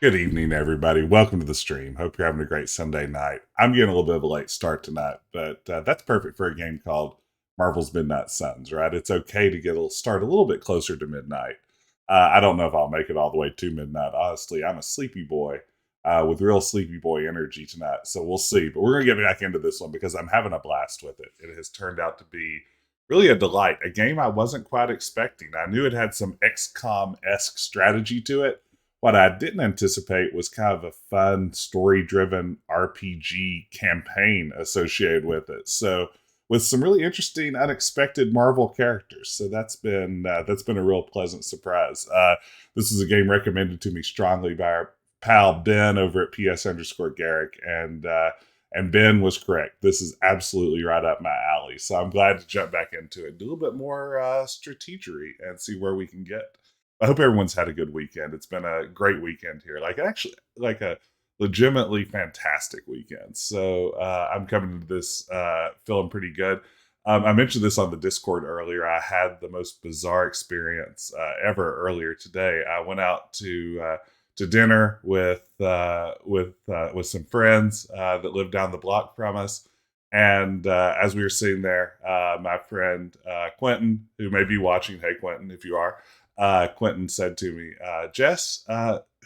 Good evening, everybody. Welcome to the stream. Hope you're having a great Sunday night. I'm getting a little bit of a late start tonight, but that's perfect for a game called Marvel's Midnight Suns, right? It's okay to get a start a little bit closer to midnight. I don't know if I'll make it all the way to midnight. Honestly, I'm a sleepy boy with real sleepy boy energy tonight, so we'll see. But we're going to get back into this one because I'm having a blast with it. It has turned out to be really a delight, a game I wasn't quite expecting. I knew it had some XCOM-esque strategy to it. What I didn't anticipate was kind of a fun, story-driven RPG campaign associated with it. So, with some really interesting, unexpected Marvel characters. So that's been a real pleasant surprise. This is a game recommended to me strongly by our pal Ben over at PS_Garrick, and Ben was correct. This is absolutely right up my alley. So I'm glad to jump back into it, do a little bit more strategery, and see where we can get. I hope everyone's had a good weekend. It's been a great weekend here. Like a legitimately fantastic weekend. So I'm coming to this feeling pretty good. I mentioned this on the Discord earlier. I had the most bizarre experience ever earlier today. I went out to dinner with some friends that live down the block from us. And as we were sitting there, my friend Quentin, who may be watching, hey Quentin, if you are, Quentin said to me, Jess,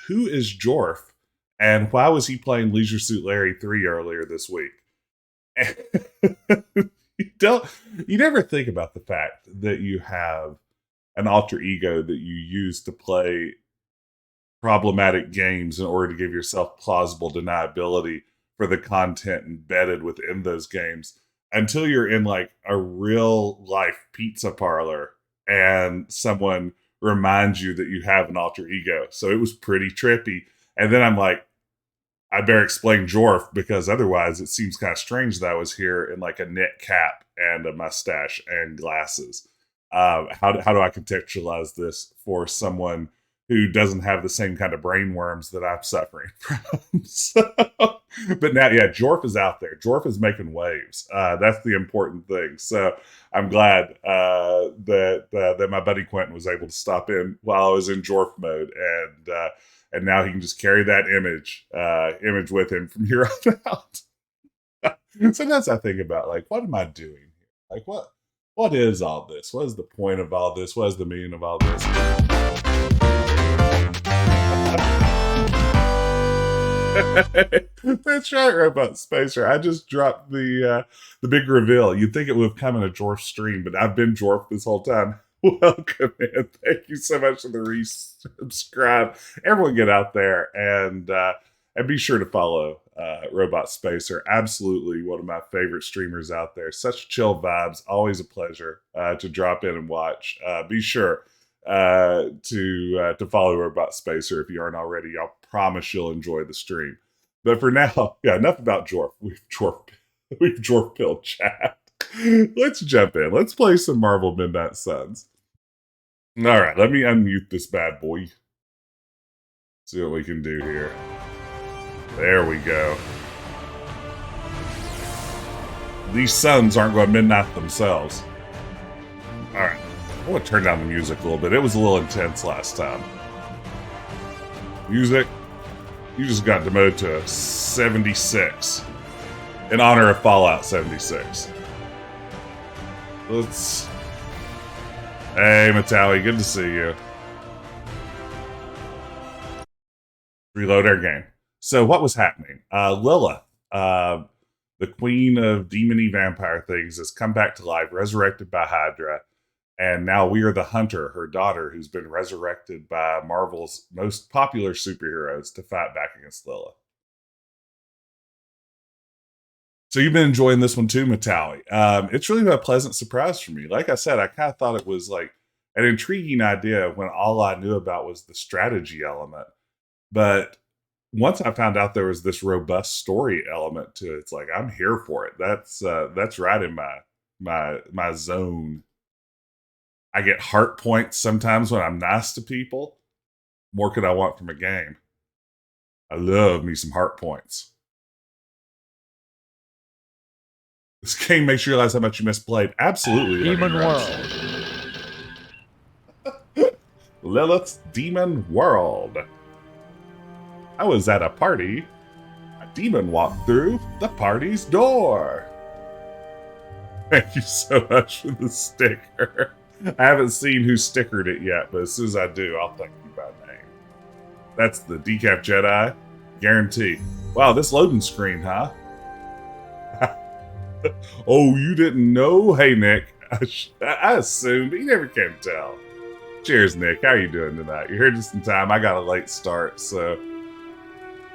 who is Jorf, and why was he playing Leisure Suit Larry 3 earlier this week? You never think about the fact that you have an alter ego that you use to play problematic games in order to give yourself plausible deniability for the content embedded within those games until you're in like a real life pizza parlor and someone reminds you that you have an alter ego. So it was pretty trippy. And then I'm like, I better explain Jorf because otherwise it seems kind of strange that I was here in like a knit cap and a mustache and glasses. How do I contextualize this for someone who doesn't have the same kind of brain worms that I'm suffering from? But now, yeah, Jorf is out there. Jorf is making waves. That's the important thing. So I'm glad that my buddy Quentin was able to stop in while I was in Jorf mode, and now he can just carry that image with him from here on out. Sometimes I think about like, what am I doing here? Like, what is all this? What is the point of all this? What is the meaning of all this? That's right, Robot Spacer. I just dropped the big reveal. You'd think it would have come in a Jorf stream, but I've been Jorf this whole time. Welcome in. Thank you so much for the resubscribe. Everyone get out there and be sure to follow Robot Spacer. Absolutely one of my favorite streamers out there. Such chill vibes. Always a pleasure to drop in and watch. Be sure to follow Robot Spacer if you aren't already. I promise you'll enjoy the stream. But for now, yeah, enough about Jorf. We've Jorf pilled chat. Let's jump in. Let's play some Marvel Midnight Suns. All right, let me unmute this bad boy. See what we can do here. There we go. These suns aren't going midnight themselves. All right. I want to turn down the music a little bit. It was a little intense last time. Music, you just got demoted to 76 in honor of Fallout 76. Let's... Hey, Matawi, good to see you. Reload our game. So what was happening? Lilith, the queen of demony vampire things, has come back to life, resurrected by Hydra. And now we are the hunter, her daughter, who's been resurrected by Marvel's most popular superheroes to fight back against Lilith. So you've been enjoying this one too, Matali. It's really been a pleasant surprise for me. Like I said, I kind of thought it was like an intriguing idea when all I knew about was the strategy element. But once I found out there was this robust story element to it, it's like I'm here for it. That's right in my zone. I get heart points sometimes when I'm nice to people. More could I want from a game? I love me some heart points. This game makes you realize how much you misplayed. Absolutely. Demon World. Lilith's Demon World. I was at a party. A demon walked through the party's door. Thank you so much for the sticker. I haven't seen who stickered it yet, but as soon as I do, I'll thank you by name. That's the Decaf Jedi. Guarantee. Wow, this loading screen, huh? Oh, you didn't know? Hey, Nick. I assumed, but you never can tell. Cheers, Nick. How you doing tonight? You're here just in time. I got a late start, so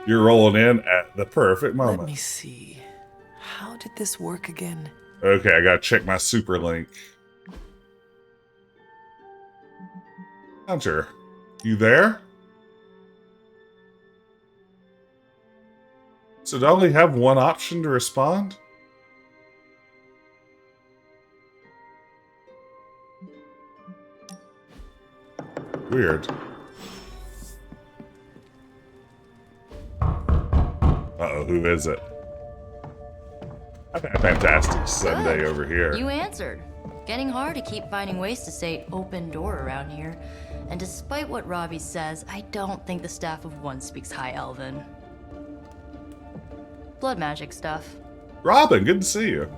you're rolling in at the perfect moment. Let me see. How did this work again? Okay, I gotta check my super link. Hunter, you there? So do I only have one option to respond? Weird. Uh-oh, who is it? I've had a fantastic Sunday over here. You answered. Getting hard to keep finding ways to say open door around here. And despite what Robbie says, I don't think the staff of one speaks High Elven. Blood magic stuff. Robin, good to see you.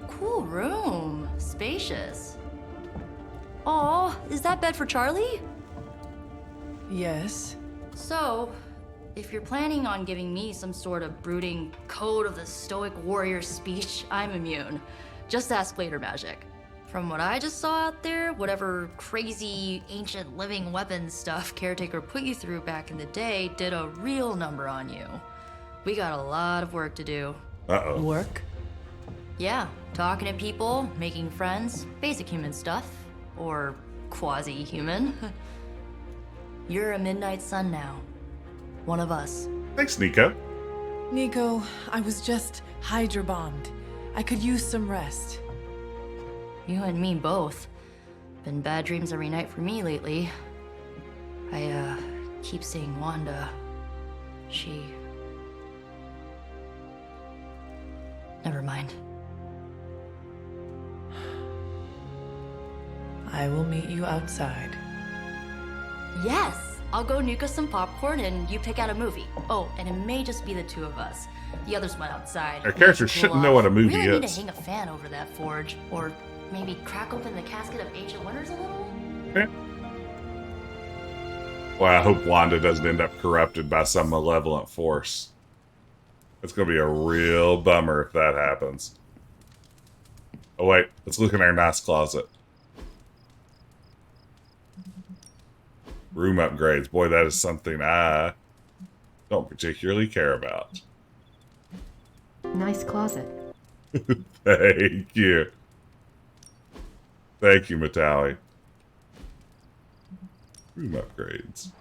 Cool room. Spacious. Aw, is that bed for Charlie? Yes. So, if you're planning on giving me some sort of brooding code of the stoic warrior speech, I'm immune. Just ask later, magic. From what I just saw out there, whatever crazy ancient living weapons stuff Caretaker put you through back in the day did a real number on you. We got a lot of work to do. Uh-oh. Work? Yeah, talking to people, making friends, basic human stuff. Or quasi-human. You're a midnight sun now. One of us. Thanks, Nico. Nico, I was just Hydra bombed. I could use some rest. You and me both. Been bad dreams every night for me lately. I, keep seeing Wanda. She... Never mind. I will meet you outside. Yes! I'll go nuke us some popcorn and you pick out a movie. Oh, and it may just be the two of us. The others went outside. Our characters shouldn't know what a movie really need is. to hang a fan over that forge. Or maybe crack open the casket of Ancient Wonders a little? Yeah. Well, I hope Wanda doesn't end up corrupted by some malevolent force. It's going to be a real bummer if that happens. Oh, wait. Let's look in our nice closet. Room upgrades. Boy, that is something I don't particularly care about. Nice closet. Thank you. Thank you, Matali. Room upgrades.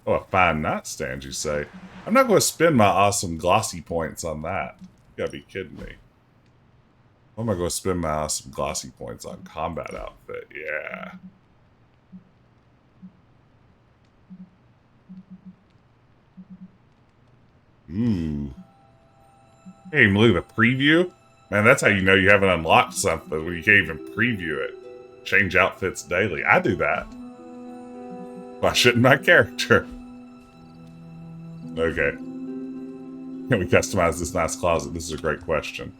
Oh, a fine nightstand, you say? I'm not going to spend my awesome glossy points on that. You gotta be kidding me. What am I going to spend my awesome glossy points on? Combat outfit, yeah. Ooh. Hey, look at the preview. Man, that's how you know you haven't unlocked something when you can't even preview it. Change outfits daily. I do that. Why shouldn't my character? Okay. Can we customize this nice closet? This is a great question.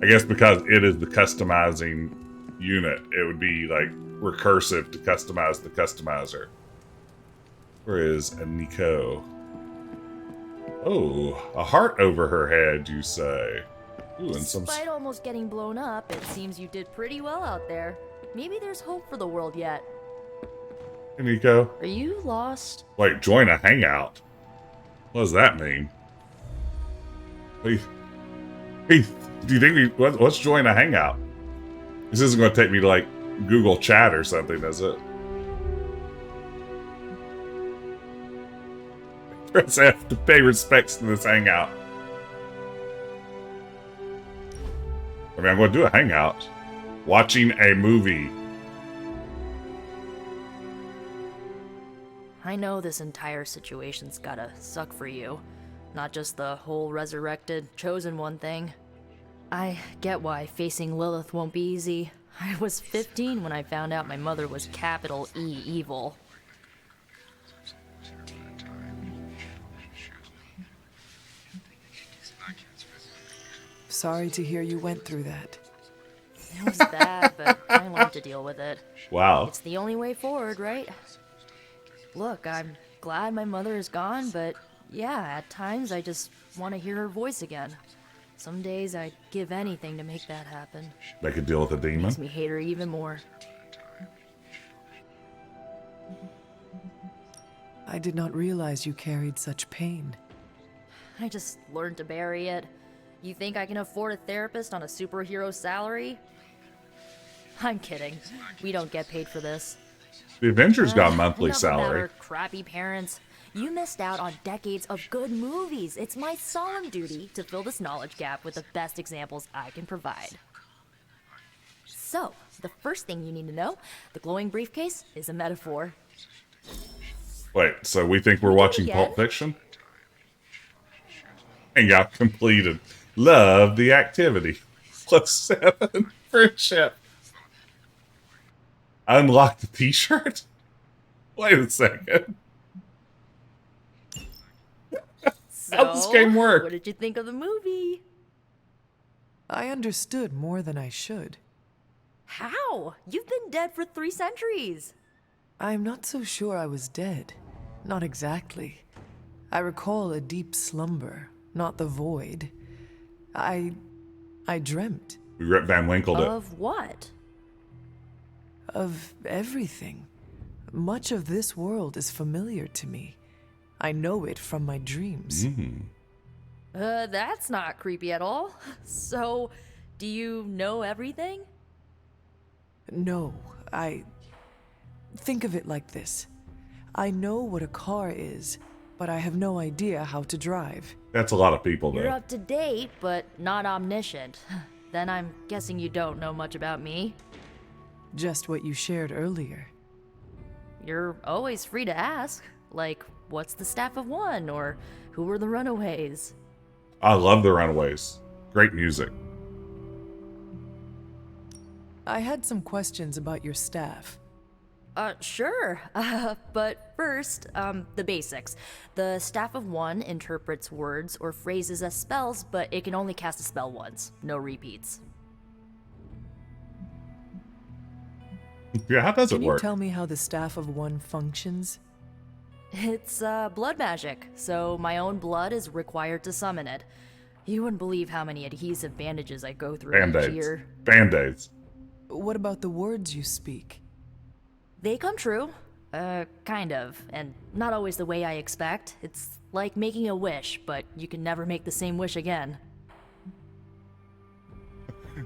I guess because it is the customizing unit, it would be like recursive to customize the customizer. Where is Nico? Oh, a heart over her head, you say? Ooh, and some. Despite almost getting blown up, it seems you did pretty well out there. Maybe there's hope for the world yet. Hey, Nico. Are you lost? Wait, join a hangout. What does that mean? Hey, do you think let's join a hangout? This isn't going to take me to like Google Chat or something, is it? Press F to pay respects to this hangout. I mean, I'm going to do a hangout. Watching a movie. I know this entire situation's gotta suck for you. Not just the whole resurrected, chosen one thing. I get why facing Lilith won't be easy. I was 15 when I found out my mother was capital E evil. Sorry to hear you went through that. It was bad, but I learned to deal with it. Wow. It's the only way forward, right? Look, I'm glad my mother is gone, but yeah, at times I just want to hear her voice again. Some days I'd give anything to make that happen. Make a deal with a demon? Makes me hate her even more. I did not realize you carried such pain. I just learned to bury it. You think I can afford a therapist on a superhero salary? I'm kidding. We don't get paid for this. The Avengers got a monthly Enough about salary. our crappy parents. You missed out on decades of good movies. It's my solemn duty to fill this knowledge gap with the best examples I can provide. So, the first thing you need to know, the glowing briefcase is a metaphor. Wait, so we think we're watching again? Pulp Fiction? Hangout completed. Love the activity. +7. Friendship. Unlock the t-shirt? Wait a second. So, How'd this game work? What did you think of the movie? I understood more than I should. How? You've been dead for 3 centuries. I'm not so sure I was dead. Not exactly. I recall a deep slumber, not the void. I dreamt We Rip Van Winkled it. Of what? of everything. Much of this world is familiar to me. I know it from my dreams. That's not creepy at all. So, do you know everything? No, think of it like this. I know what a car is, but I have no idea how to drive. That's a lot of people, You're though. up to date, but not omniscient. Then I'm guessing you don't know much about me. Just what you shared earlier. You're always free to ask. Like, what's the Staff of One? Or who were the Runaways? I love the Runaways. Great music. I had some questions about your staff. Sure. But first, the basics. The Staff of One interprets words or phrases as spells, but it can only cast a spell once. No repeats. Yeah, how does Can it you work? tell me how the Staff of One functions? It's, blood magic, so my own blood is required to summon it. You wouldn't believe how many adhesive bandages I go through each Band-Aids. year. Band-Aids. What about the words you speak? They come true. Kind of. And not always the way I expect. It's like making a wish, but you can never make the same wish again.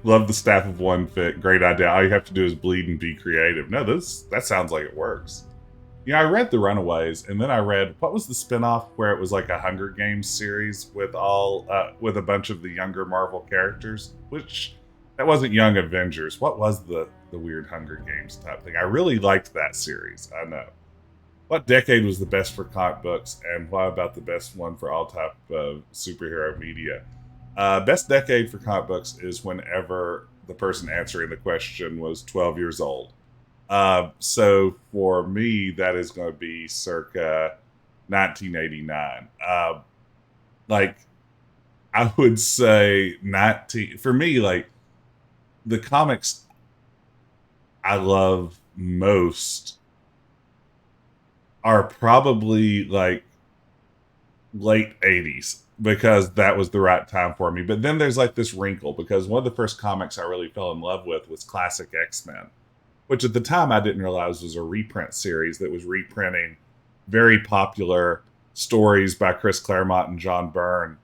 Love the Staff of One fit. Great idea. All you have to do is bleed and be creative. No, that sounds like it works. Yeah, I read The Runaways, and then I read, what was the spinoff where it was like a Hunger Games series with with a bunch of the younger Marvel characters? Which, that wasn't Young Avengers. What was the weird Hunger Games type thing? I really liked that series. I know. What decade was the best for comic books, and what about the best one for all type of superhero media? Best decade for comic books is whenever the person answering the question was 12 years old. So for me, that is going to be circa 1989. Like, I would say for me, like, the comics I love most are probably like late 80s. because that was the right time for me. But then there's like this wrinkle, because one of the first comics I really fell in love with was classic X-Men, which at the time I didn't realize was a reprint series that was reprinting very popular stories by Chris Claremont and John Byrne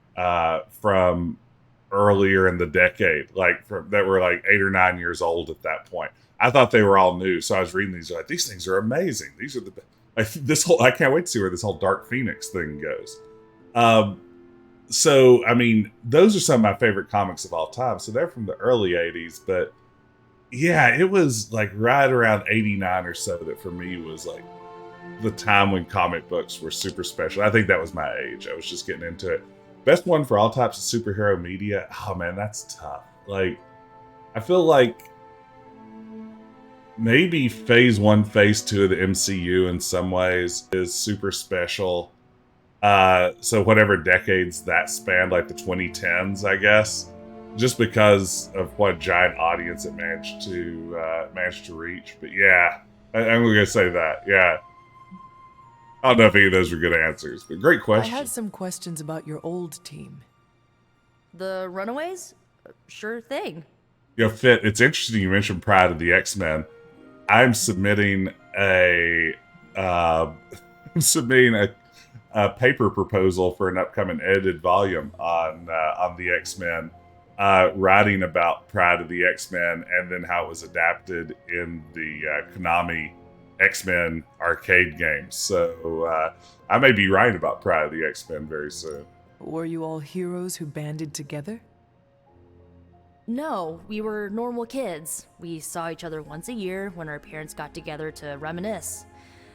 from earlier in the decade, that were like 8 or 9 years old at that point. I thought they were all new, so I was reading these. Like, these things are amazing. These are I can't wait to see where this whole Dark Phoenix thing goes. So I mean, those are some of my favorite comics of all time. So they're from the early '80s, but yeah, it was like right around '89 or so that for me was like the time when comic books were super special. I think that was my age. I was just getting into it. Best one for all types of superhero media. Oh man, that's tough. Like, I feel like maybe phase 1, phase 2 of the MCU in some ways is super special. So whatever decades that spanned, like the 2010s, I guess, just because of what giant audience it managed to reach. But yeah, I'm gonna say that. Yeah, I don't know if any of those were good answers, but great question. I had some questions about your old team. The Runaways? Sure thing. Fit, it's interesting you mentioned Pride of the X-Men. I'm submitting a paper proposal for an upcoming edited volume on the X-Men, writing about Pride of the X-Men and then how it was adapted in the Konami X-Men arcade games. So I may be writing about Pride of the X-Men very soon. Were you all heroes who banded together? No, we were normal kids. We saw each other once a year when our parents got together to reminisce.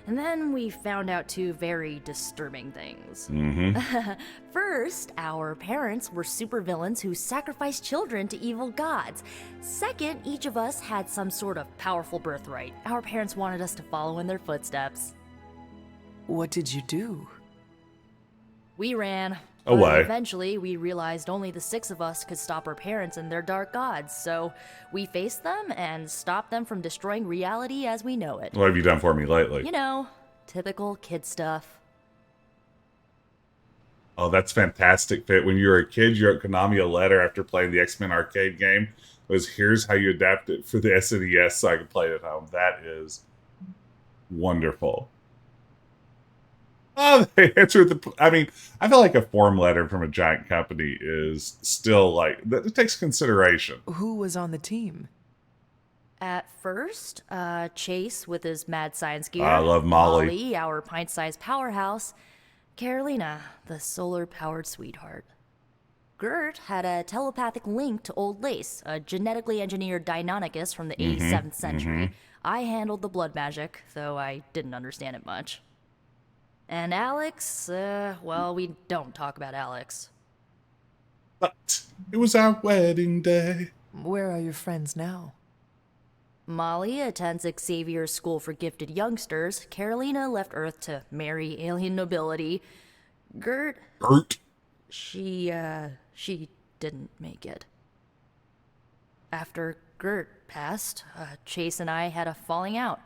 And then we found out 2 very disturbing things. Mm-hmm. First, our parents were supervillains who sacrificed children to evil gods. Second, each of us had some sort of powerful birthright. Our parents wanted us to follow in their footsteps. What did you do? We ran. Away. Eventually, we realized only the 6 of us could stop our parents and their dark gods, so we faced them and stopped them from destroying reality as we know it. What have you done for me lately? You know, typical kid stuff. Oh, that's fantastic, Fit. When you were a kid, you wrote Konami a letter after playing the X-Men arcade game. It was, here's how you adapt it for the SNES so I could play it at home. That is wonderful. Oh, they answered I mean, I feel like a form letter from a giant company is still like, it takes consideration. Who was on the team? At first, Chase with his mad science gear. I love Molly. Molly, our pint-sized powerhouse. Carolina, the solar-powered sweetheart. Gert had a telepathic link to Old Lace, a genetically engineered Deinonychus from the 87th century. I handled the blood magic, though I didn't understand it much. And Alex, well, we don't talk about Alex. But it was our wedding day. Where are your friends now? Molly attends Xavier's School for Gifted Youngsters. Carolina left Earth to marry alien nobility. Gert? She didn't make it. After Gert passed, Chase and I had a falling out.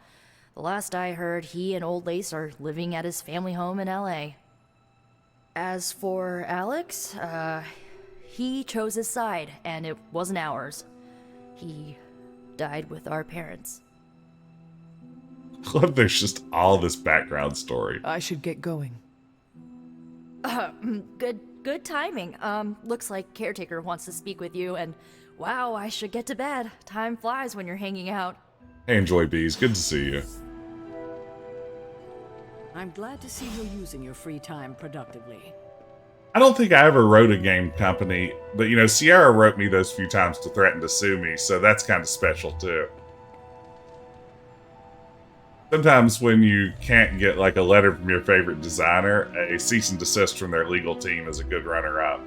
The last I heard, he and Old Lace are living at his family home in LA. As for Alex, he chose his side, and it wasn't ours. He died with our parents. I love there's just all this background story. I should get going. Good timing. Looks like Caretaker wants to speak with you, and wow, I should get to bed. Time flies when you're hanging out. Hey, Enjoy Bees, good to see you. I'm glad to see you're using your free time productively. I don't think I ever wrote a game company, but Sierra wrote me those few times to threaten to sue me, so that's kind of special too. Sometimes when you can't get like a letter from your favorite designer, a cease and desist from their legal team is a good runner-up.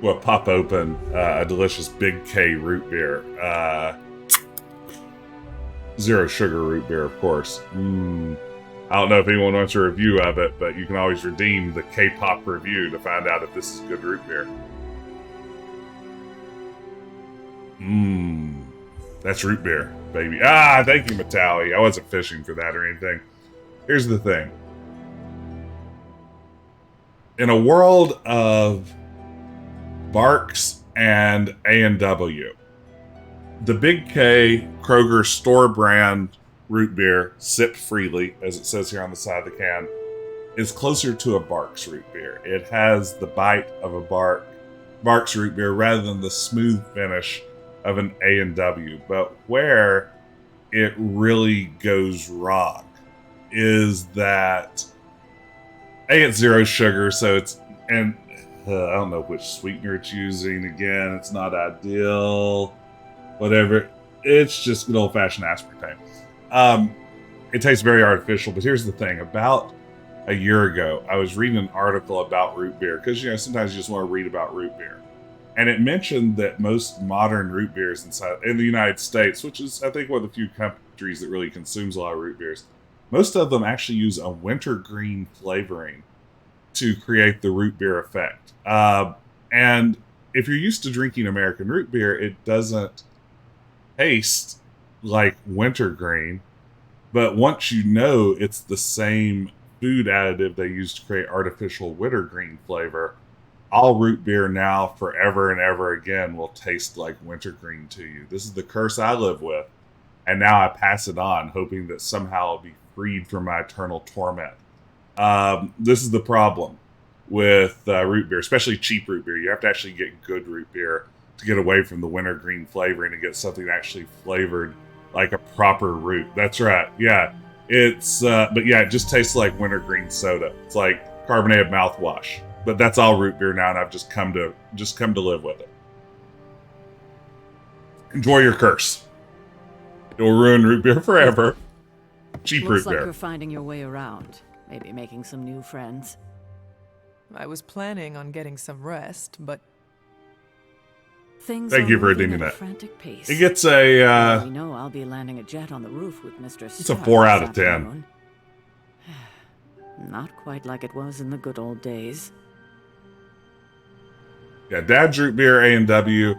We'll pop open a delicious Big K root beer. Zero sugar root beer, of course. I don't know if anyone wants a review of it, but you can always redeem the K-pop review to find out if this is good root beer. That's root beer, baby. Thank you, Matali. I wasn't fishing for that or anything. Here's the thing. in a world of Barks and A&W, the Big K Kroger store brand root beer, sipped freely, as it says here on the side of the can, is closer to a Barks root beer. It has the bite of a Barks root beer rather than the smooth finish of an A&W. But where it really goes wrong is that it's zero sugar, so I don't know which sweetener it's using. Again, it's not ideal. Whatever. It's just good old-fashioned aspartame. It tastes very artificial, but here's the thing. About a year ago, I was reading an article about root beer, because, sometimes you just want to read about root beer. And it mentioned that most modern root beers in the United States, which is, I think, one of the few countries that really consumes a lot of root beers, most of them actually use a wintergreen flavoring to create the root beer effect. And if you're used to drinking American root beer, it doesn't taste like wintergreen. But once you know it's the same food additive they use to create artificial wintergreen flavor, all root beer now, forever and ever again, will taste like wintergreen to you. This is the curse I live with. And now I pass it on, hoping that somehow I'll be freed from my eternal torment. This is the problem with root beer, especially cheap root beer. You have to actually get good root beer to get away from the wintergreen flavoring and get something actually flavored like a proper root. That's right. Yeah. But yeah, it just tastes like wintergreen soda. It's like carbonated mouthwash. But that's all root beer now, and I've just come to live with it. Enjoy your curse. It will ruin root beer forever. Cheap Looks root like beer. you're finding your way around. Maybe making some new friends. I was planning on getting some rest, but Things Thank are you for moving redeeming at a that. frantic pace. It gets a We know I'll be landing a jet on the roof with Mr. It's a Stark 4 out this of 10. afternoon. Not quite like it was in the good old days. yeah, Dad's root beer, A&W,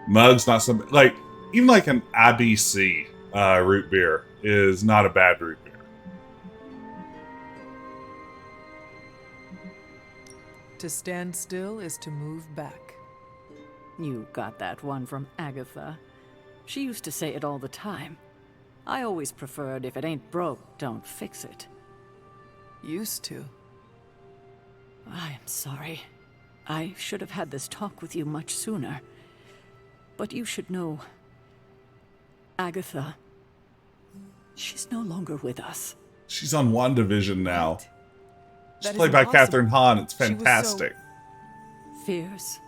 Mug's not something like even like an IBC root beer is not a bad root beer. to stand still is to move back. You got that one from Agatha. She used to say it all the time. I always preferred if it ain't broke, don't fix it. Used to. I am sorry. I should have had this talk with you much sooner. But you should know, Agatha, she's no longer with us. She's on WandaVision now. What? She's That is played by impossible. Catherine Hahn. It's She was so- fantastic. Fierce,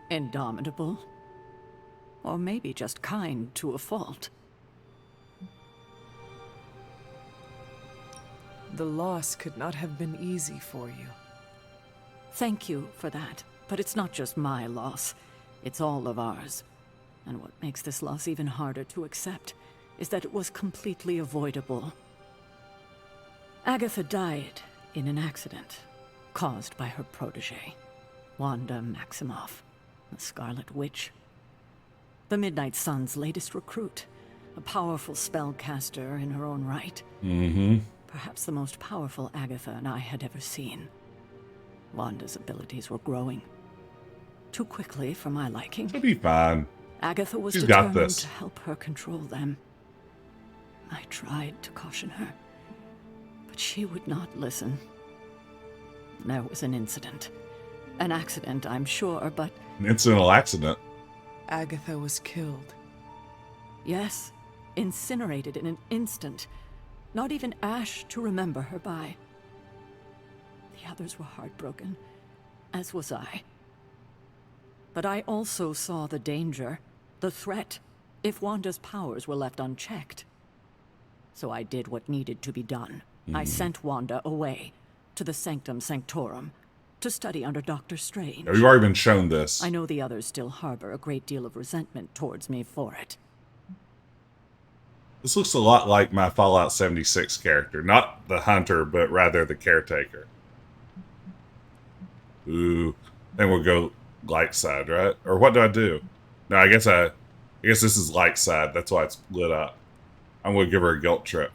indomitable, or maybe just kind to a fault. The loss could not have been easy for you. Thank you for that, but it's not just my loss. It's all of ours. And what makes this loss even harder to accept is that it was completely avoidable. Agatha died in an accident caused by her protege, Wanda Maximoff, the Scarlet Witch. The Midnight Sun's latest recruit, a powerful spellcaster in her own right. Mm-hmm. Perhaps the most powerful Agatha and I had ever seen. Wanda's abilities were growing. Too quickly for my liking. It'll be fine. Agatha was She's got determined this. to help her control them. I tried to caution her, but she would not listen. There was an incident. An accident, I'm sure, but An incidental accident. Agatha was killed. yes, incinerated in an instant. Not even ash to remember her by. The others were heartbroken, as was I. But I also saw the danger, the threat, if Wanda's powers were left unchecked. So I did what needed to be done. I sent Wanda away, to the Sanctum Sanctorum, to study under Doctor Strange. We've already been shown this. I know the others still harbor a great deal of resentment towards me for it. This looks a lot like my Fallout 76 character. Not the hunter, but rather the caretaker. Ooh. Then we'll go light side, right? Or what do I do? No, I guess this is light side. That's why it's lit up. I'm going to give her a guilt trip.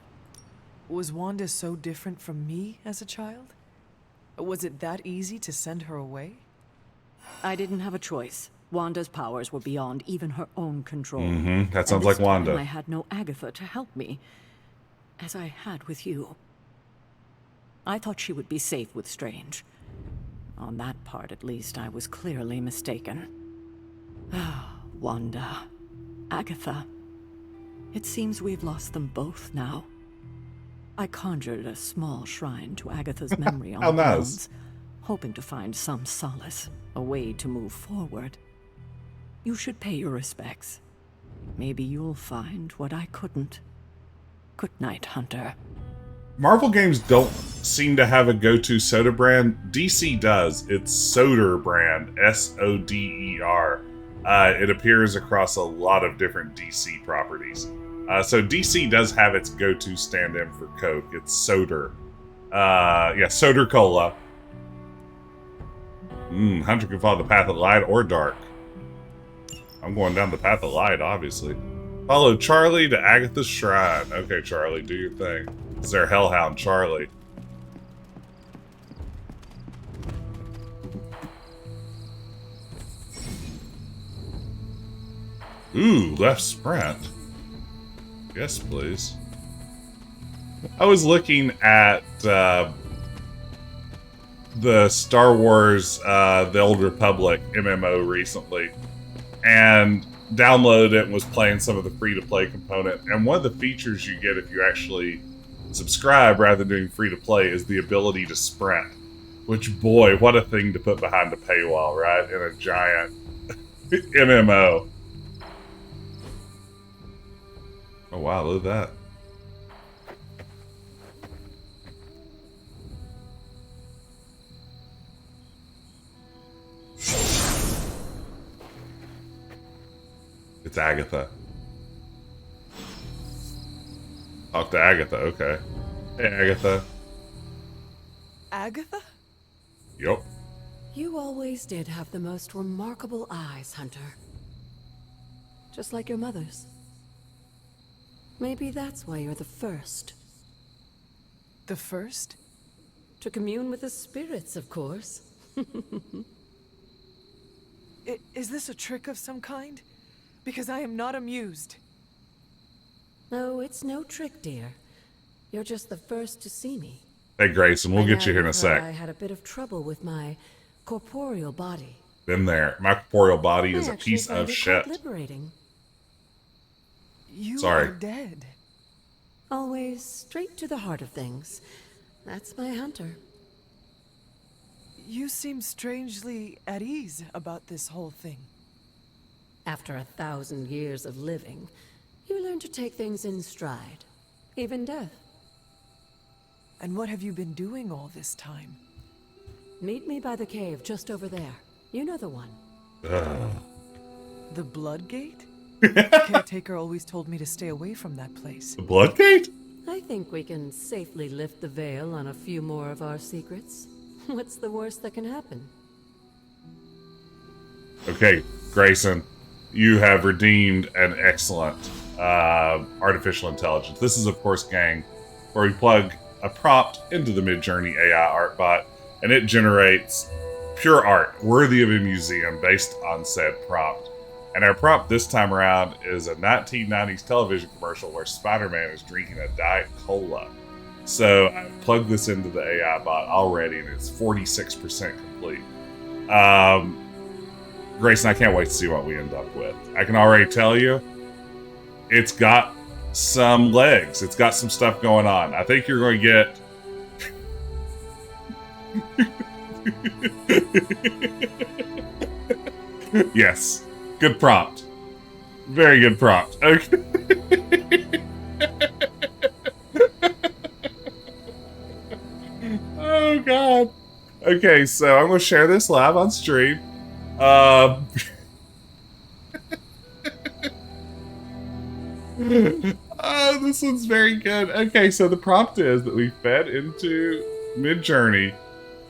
Was Wanda so different from me as a child? Was it that easy to send her away? I didn't have a choice. Wanda's powers were beyond even her own control. That sounds And like this time Wanda. I had no Agatha to help me, as I had with you. I thought she would be safe with Strange. On that part, at least, I was clearly mistaken. Ah, Wanda. Agatha. It seems we've lost them both now. I conjured a small shrine to Agatha's memory on How the nice. grounds, hoping to find some solace, a way to move forward. You should pay your respects. Maybe you'll find what I couldn't. Good night, Hunter. Marvel games don't seem to have a go-to soda brand. DC does. It's Soder brand, S-O-D-E-R. It appears across a lot of different DC properties. So DC does have its go-to stand-in for Coke. It's Soder. Yeah, Soder Cola. Hunter can follow the path of light or dark. I'm going down the path of light, obviously. Follow Charlie to Agatha's shrine. Okay, Charlie, do your thing. It's their hellhound, Charlie. Ooh, left sprint. Yes, please. I was looking at the Star Wars The Old Republic MMO recently, and downloaded it and was playing some of the free-to-play component. And one of the features you get if you actually subscribe rather than doing free-to-play is the ability to sprint. Which, boy, what a thing to put behind a paywall, right? In a giant MMO. Oh, wow, look at that. It's Agatha. Talk to Agatha, okay. Hey, Agatha. Agatha? Yup. You always did have the most remarkable eyes, Hunter. Just like your mother's. Maybe that's why you're the first. The first? To commune with the spirits, of course. Is this a trick of some kind? Because I am not amused. No, it's no trick, dear. You're just the first to see me. Hey, Grayson, we'll I get you here in a gathered I sec. had a bit of trouble with my corporeal body. Been there. My corporeal body is I a actually piece find of it shit. quite liberating. You Sorry. are dead. Always straight to the heart of things. That's my Hunter. You seem strangely at ease about this whole thing. After 1,000 years of living, you learn to take things in stride. Even death. And what have you been doing all this time? Meet me by the cave just over there. You know the one. The Blood Gate? Caretaker always told me to stay away from that place. The Bloodgate? I think we can safely lift the veil on a few more of our secrets. What's the worst that can happen? Okay, Grayson, you have redeemed an excellent artificial intelligence. This is, of course, gang, where we plug a prompt into the Midjourney AI art bot, and it generates pure art worthy of a museum based on said prompt. And our prompt this time around is a 1990s television commercial where Spider-Man is drinking a Diet Cola. So I plugged this into the AI bot already, and it's 46% complete. Grayson, I can't wait to see what we end up with. I can already tell you, it's got some legs. It's got some stuff going on. I think you're going to get... Yes. Good prompt. Very good prompt. Okay. Oh, God. Okay, so I'm going to share this live on stream. Oh, this one's very good. Okay, so the prompt is that we fed into Midjourney.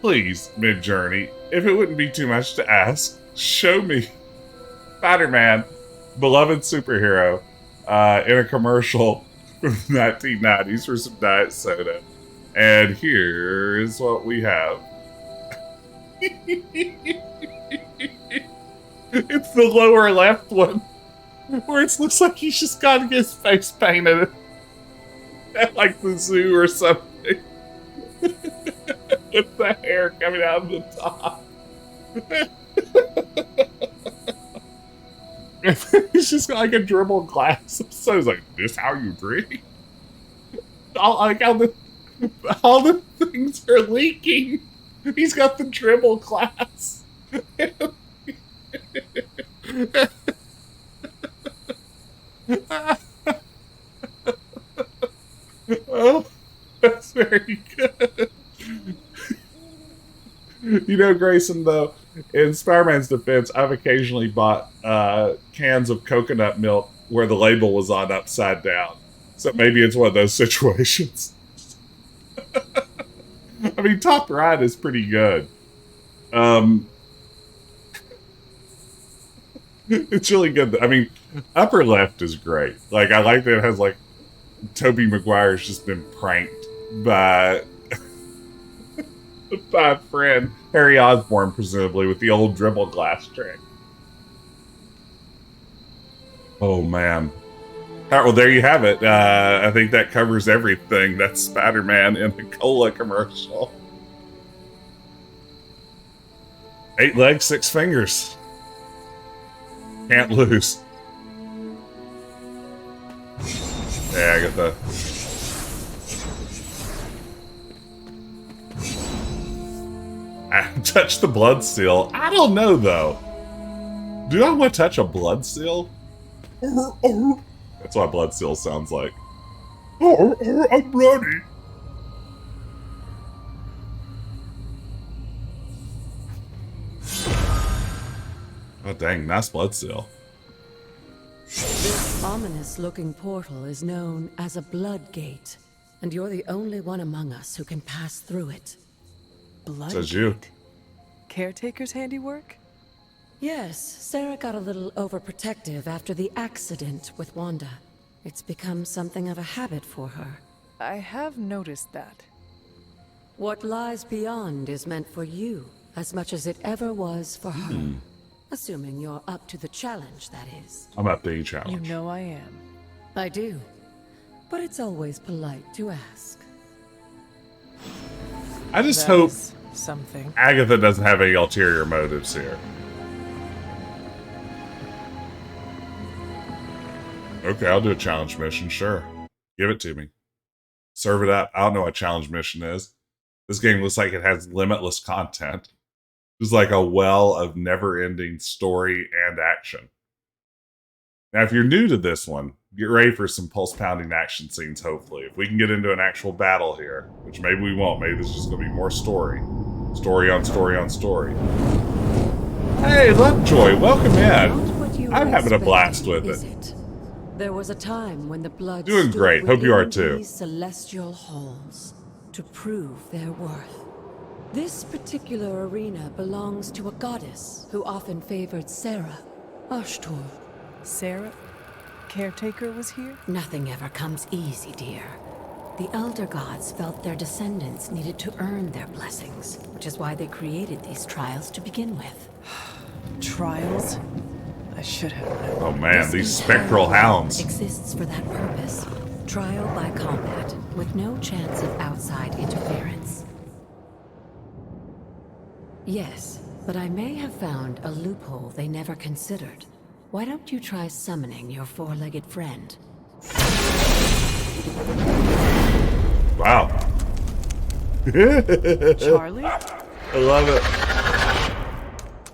Please, Midjourney, if it wouldn't be too much to ask, show me Spider-Man, beloved superhero, in a commercial from the 1990s for some diet soda. And here's what we have. It's the lower left one, where it looks like he's just got his face painted at like the zoo or something. With the hair coming out of the top. He's just got like a dribble glass. So he's like, "This how you drink?" Like how all the things are leaking. He's got the dribble glass. Oh, that's very good. You know, Grayson, though, in Spider-Man's defense, I've occasionally bought cans of coconut milk where the label was on upside down. So maybe it's one of those situations. I mean, top right is pretty good. It's really good. I mean, upper left is great. Like, I like that it has, like, Tobey Maguire's just been pranked by a friend, Harry Osborn, presumably, with the old dribble glass trick. Oh, man. All right, well, there you have it. I think that covers everything. That's Spider-Man in a cola commercial. 8 legs, 6 fingers. Can't lose. Yeah, I got the... I touched the blood seal. I don't know, though. Do I want to touch a blood seal? That's what a blood seal sounds like. I'm ready. Oh, dang, nice blood seal. This ominous-looking portal is known as a blood gate, and you're the only one among us who can pass through it. Blood. Says you. Caretaker's handiwork? Yes, Sarah got a little overprotective after the accident with Wanda. It's become something of a habit for her. I have noticed that. What lies beyond is meant for you, as much as it ever was for her. Assuming you're up to the challenge, that is. I'm up to the challenge. You know I am. I do. But it's always polite to ask. I just That hope is something. Agatha doesn't have any ulterior motives here. Okay, I'll do a challenge mission, sure. Give it to me. Serve it up. I don't know what a challenge mission is. This game looks like it has limitless content. It's like a well of never-ending story and action. Now, if you're new to this one, get ready for some pulse-pounding action scenes, hopefully. If we can get into an actual battle here, which maybe we won't. Maybe this is just going to be more story. Story on story on story. Hey, Lovejoy, welcome in. I'm having a blast with it. There was a time when the blood Doing stood great. Hope you are within too. these celestial halls to prove their worth. This particular arena belongs to a goddess who often favored Sarah, Ashtor. Sarah? Caretaker was here? Nothing ever comes easy, dear. The Elder Gods felt their descendants needed to earn their blessings, which is why they created these trials to begin with. Trials? I should have known. Oh man, This these entire spectral world hounds. exists for that purpose. Trial by combat, with no chance of outside interference. Yes, but I may have found a loophole they never considered. Why don't you try summoning your four-legged friend? Wow. Charlie? I love it.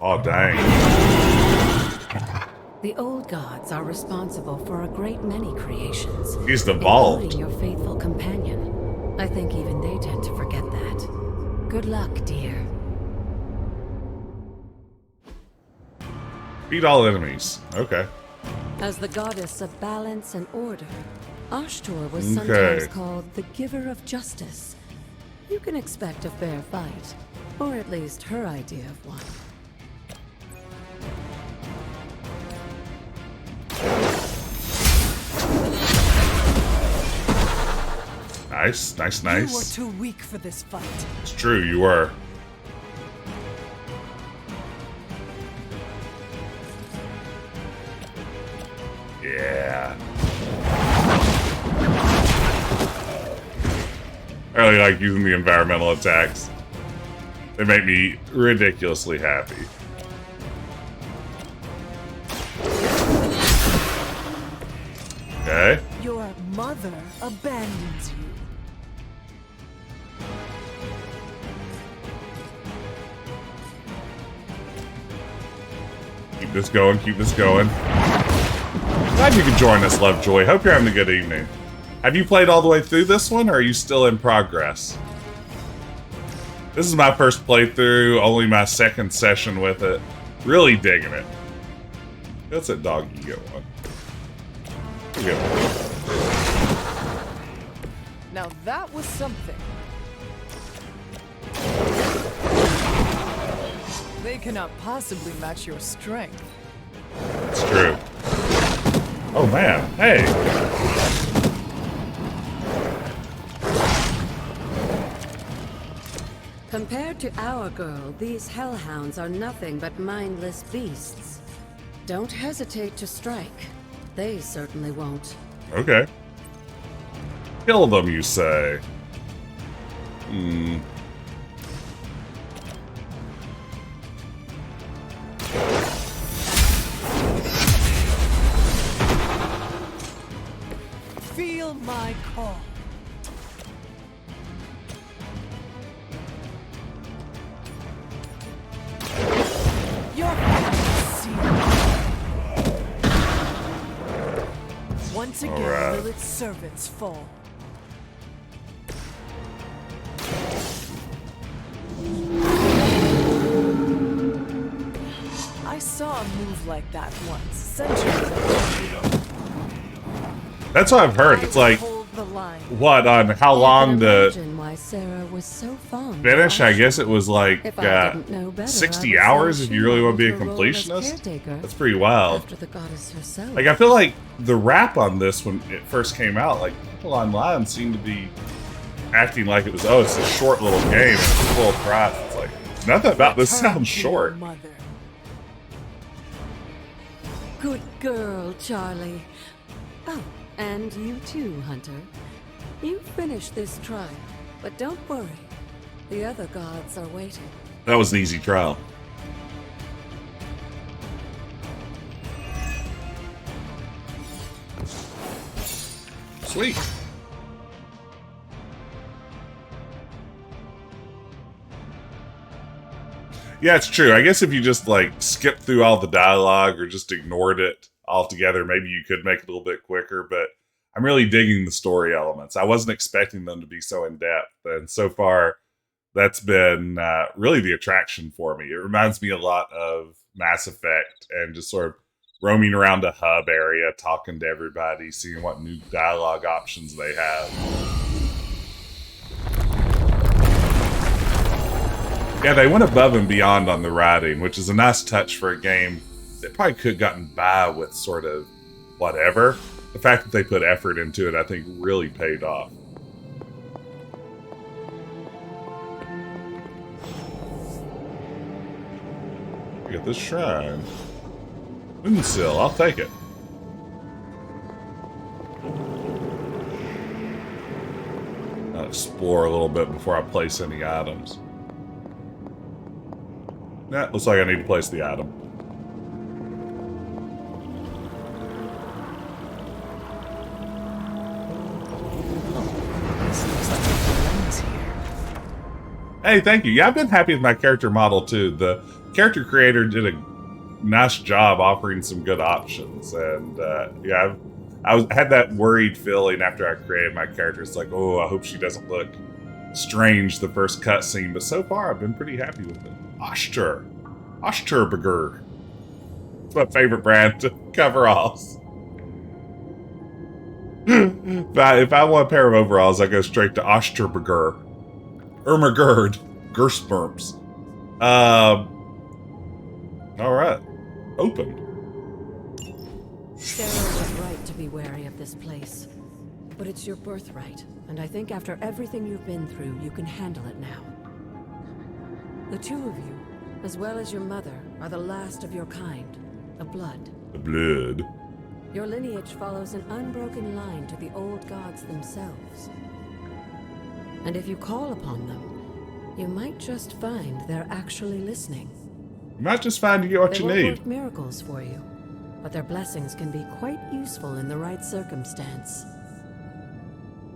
Oh, dang. The old gods are responsible for a great many creations. He's devolved. Including your faithful companion. I think even they tend to forget that. Good luck, dear. Beat all enemies. Okay. As the goddess of balance and order, Ashtor was Okay. sometimes called the giver of justice. You can expect a fair fight, or at least her idea of one. Nice, nice, You were nice. too weak for this fight. It's true, you were. Yeah. I really like using the environmental attacks. They make me ridiculously happy. Okay. Your mother abandons you. Keep this going, keep this going. Glad you could join us, Lovejoy. Hope you're having a good evening. Have you played all the way through this one, or are you still in progress? This is my first playthrough, only my second session with it. Really digging it. That's that dog you get one. You get one. Now that was something. They cannot possibly match your strength. It's true. Oh man, hey! Compared to our girl, these hellhounds are nothing but mindless beasts. Don't hesitate to strike. They certainly won't. Okay. Kill them, you say? Feel my call. Your once again, right. Lilith's servants fall. I saw a move like that once, centuries ago. That's what I've heard. It's like, Hold the line. what, on how long to Imagine why Sarah was so fond. finish? I guess it was like If I didn't know better, 60 I would hours say if she you really want to be a wanted her role as completionist. caretaker That's pretty wild. after the goddess herself. Like, I feel like the rap on this when it first came out, like, people online seemed to be acting like it was, oh, it's a short little game, it's full price. It's like, nothing about this Return sounds to your short. mother. Good girl, Charlie. Oh, and you too, Hunter. You finished this trial, but don't worry. The other gods are waiting. That was an easy trial. Sweet. Yeah, it's true. I guess if you just, like, skipped through all the dialogue or just ignored it altogether, maybe you could make it a little bit quicker, but I'm really digging the story elements. I wasn't expecting them to be so in-depth, and so far, that's been really the attraction for me. It reminds me a lot of Mass Effect and just sort of roaming around a hub area, talking to everybody, seeing what new dialogue options they have. Yeah, they went above and beyond on the writing, which is a nice touch for a game that probably could have gotten by with sort of whatever. The fact that they put effort into it, I think, really paid off. We got this shrine. Windsill, I'll take it. I'll explore a little bit before I place any items. Nah, looks like I need to place the item. This looks like a lens here. Hey, thank you. Yeah, I've been happy with my character model, too. The character creator did a nice job offering some good options. And, yeah, I had that worried feeling after I created my character. It's like, oh, I hope she doesn't look strange the first cutscene. But so far, I've been pretty happy with it. Osterburger. It's my favorite brand to coveralls. If I want a pair of overalls, I go straight to Osterburger. Ermagerd. Gersperms. Alright. Opened. Sarah was right to be wary of this place. But it's your birthright, and I think after everything you've been through, you can handle it now. The two of you, as well as your mother, are the last of your kind, the blood. The blood. Your lineage follows an unbroken line to the old gods themselves. And if you call upon them, you might just find they're actually listening. You might just find you get what They you won't need. work miracles for you, but their blessings can be quite useful in the right circumstance.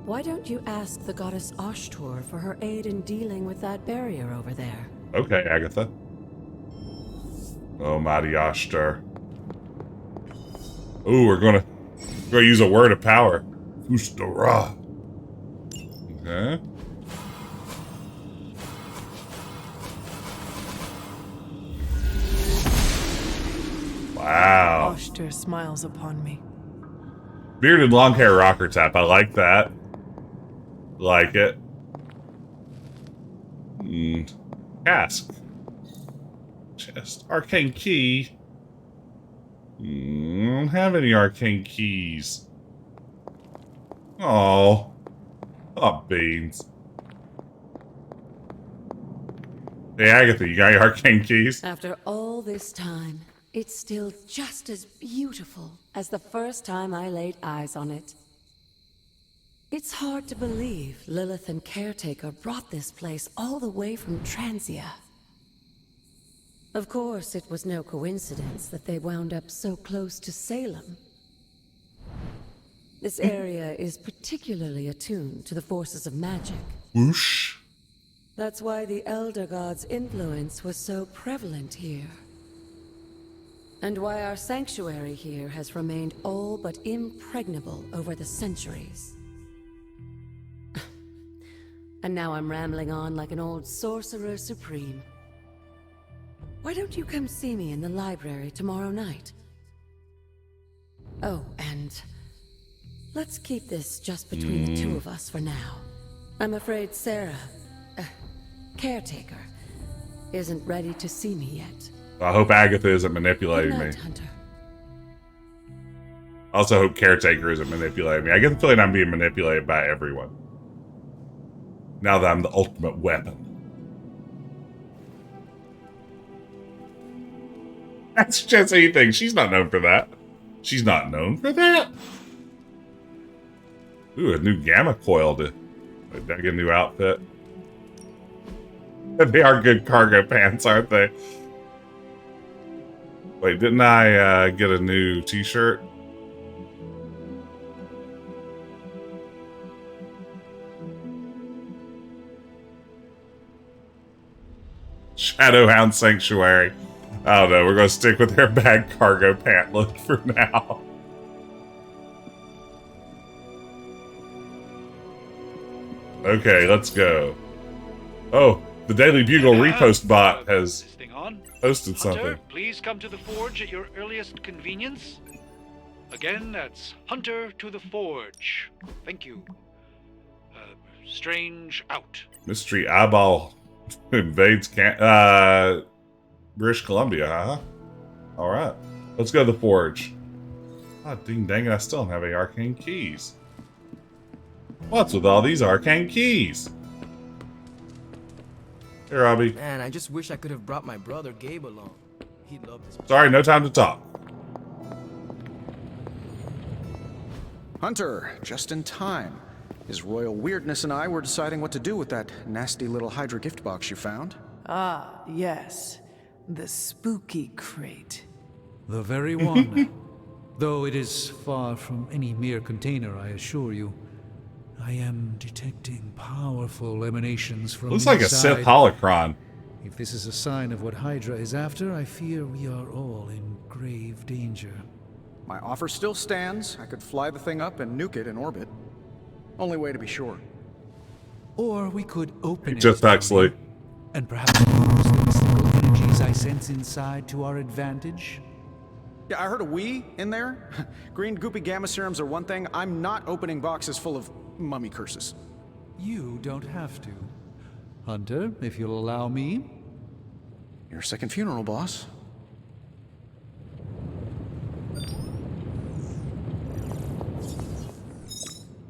Why don't you ask the goddess Ashtur for her aid in dealing with that barrier over there? Okay, Agatha. Oh, mighty Ashtar. Ooh, we're gonna use a word of power. Ustara. Okay. Wow. Ashtur smiles upon me. Bearded long hair rocker tap. I like that. Like it. Cask. Chest. Arcane key. Don't have any arcane keys. Oh. Oh, beans. Hey, Agatha, you got your arcane keys? After all this time, it's still just as beautiful as the first time I laid eyes on it. It's hard to believe Lilith and Caretaker brought this place all the way from Transia. Of course, it was no coincidence that they wound up so close to Salem. This area is particularly attuned to the forces of magic. Whoosh. That's why the Elder God's influence was so prevalent here. And why our sanctuary here has remained all but impregnable over the centuries. And now I'm rambling on like an old sorcerer supreme. Why don't you come see me in the library tomorrow night? Oh, and let's keep this just between the two of us for now. I'm afraid Sarah, Caretaker, isn't ready to see me yet. I hope Agatha isn't Good manipulating night, me. Hunter. I also hope Caretaker isn't manipulating me. I get the feeling I'm being manipulated by everyone. Now that I'm the ultimate weapon. That's just anything. She's not known for that. She's not known for that. Ooh, a new gamma coil to... Did I get a new outfit? They are good cargo pants, aren't they? Wait, didn't I get a new t-shirt? Shadowhound Sanctuary. I don't know, we're going to stick with their bag cargo pant look for now. Okay, let's go. Oh, the Daily Bugle repost bot has posted something. Hunter, please come to the forge at your earliest convenience. Again, that's Hunter to the forge. Thank you. Strange out. Mystery eyeball invades British Columbia, huh? Alright. Let's go to the forge. Ah, ding dang it, I still don't have any arcane keys. What's with all these arcane keys? Hey, Robbie. Man, I just wish I could have brought my brother Gabe along. He'd love this. Sorry, no time to talk. Hunter, just in time. His royal weirdness and I were deciding what to do with that nasty little Hydra gift box you found. Ah, yes. The spooky crate. The very one. Though it is far from any mere container, I assure you. I am detecting powerful emanations from Looks like a inside. Sith holocron. If this is a sign of what Hydra is after, I fear we are all in grave danger. My offer still stands. I could fly the thing up and nuke it in orbit. Only way to be sure. Or we could open it Just actually. and perhaps use the mystical energies I sense inside to our advantage. Yeah, I heard a we in there. Green goopy gamma serums are one thing. I'm not opening boxes full of mummy curses. You don't have to. Hunter, if you'll allow me. Your second funeral, boss.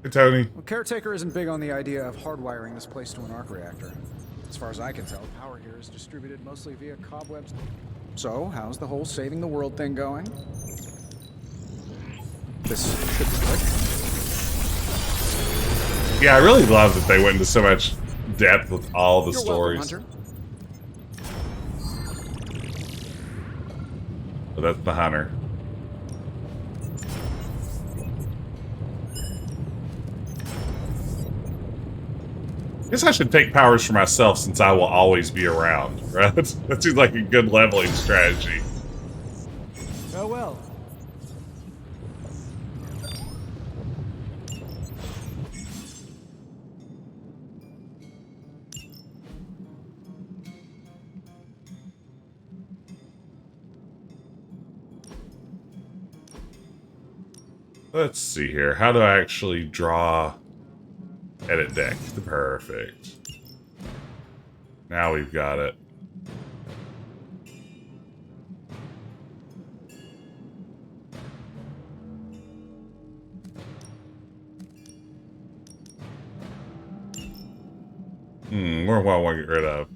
Hey, Tony. Well, Caretaker isn't big on the idea of hardwiring this place to an arc reactor. As far as I can tell, power here is distributed mostly via cobwebs. So, how's the whole saving the world thing going? This should be quick. Yeah, I really love that they went into so much depth with all the You're stories. welcome, So that's the hunter. I guess I should take powers for myself since I will always be around, right? That seems like a good leveling strategy. Farewell. Let's see here. How do I actually draw edit deck? Perfect. Now we've got it. What do I want to get rid of?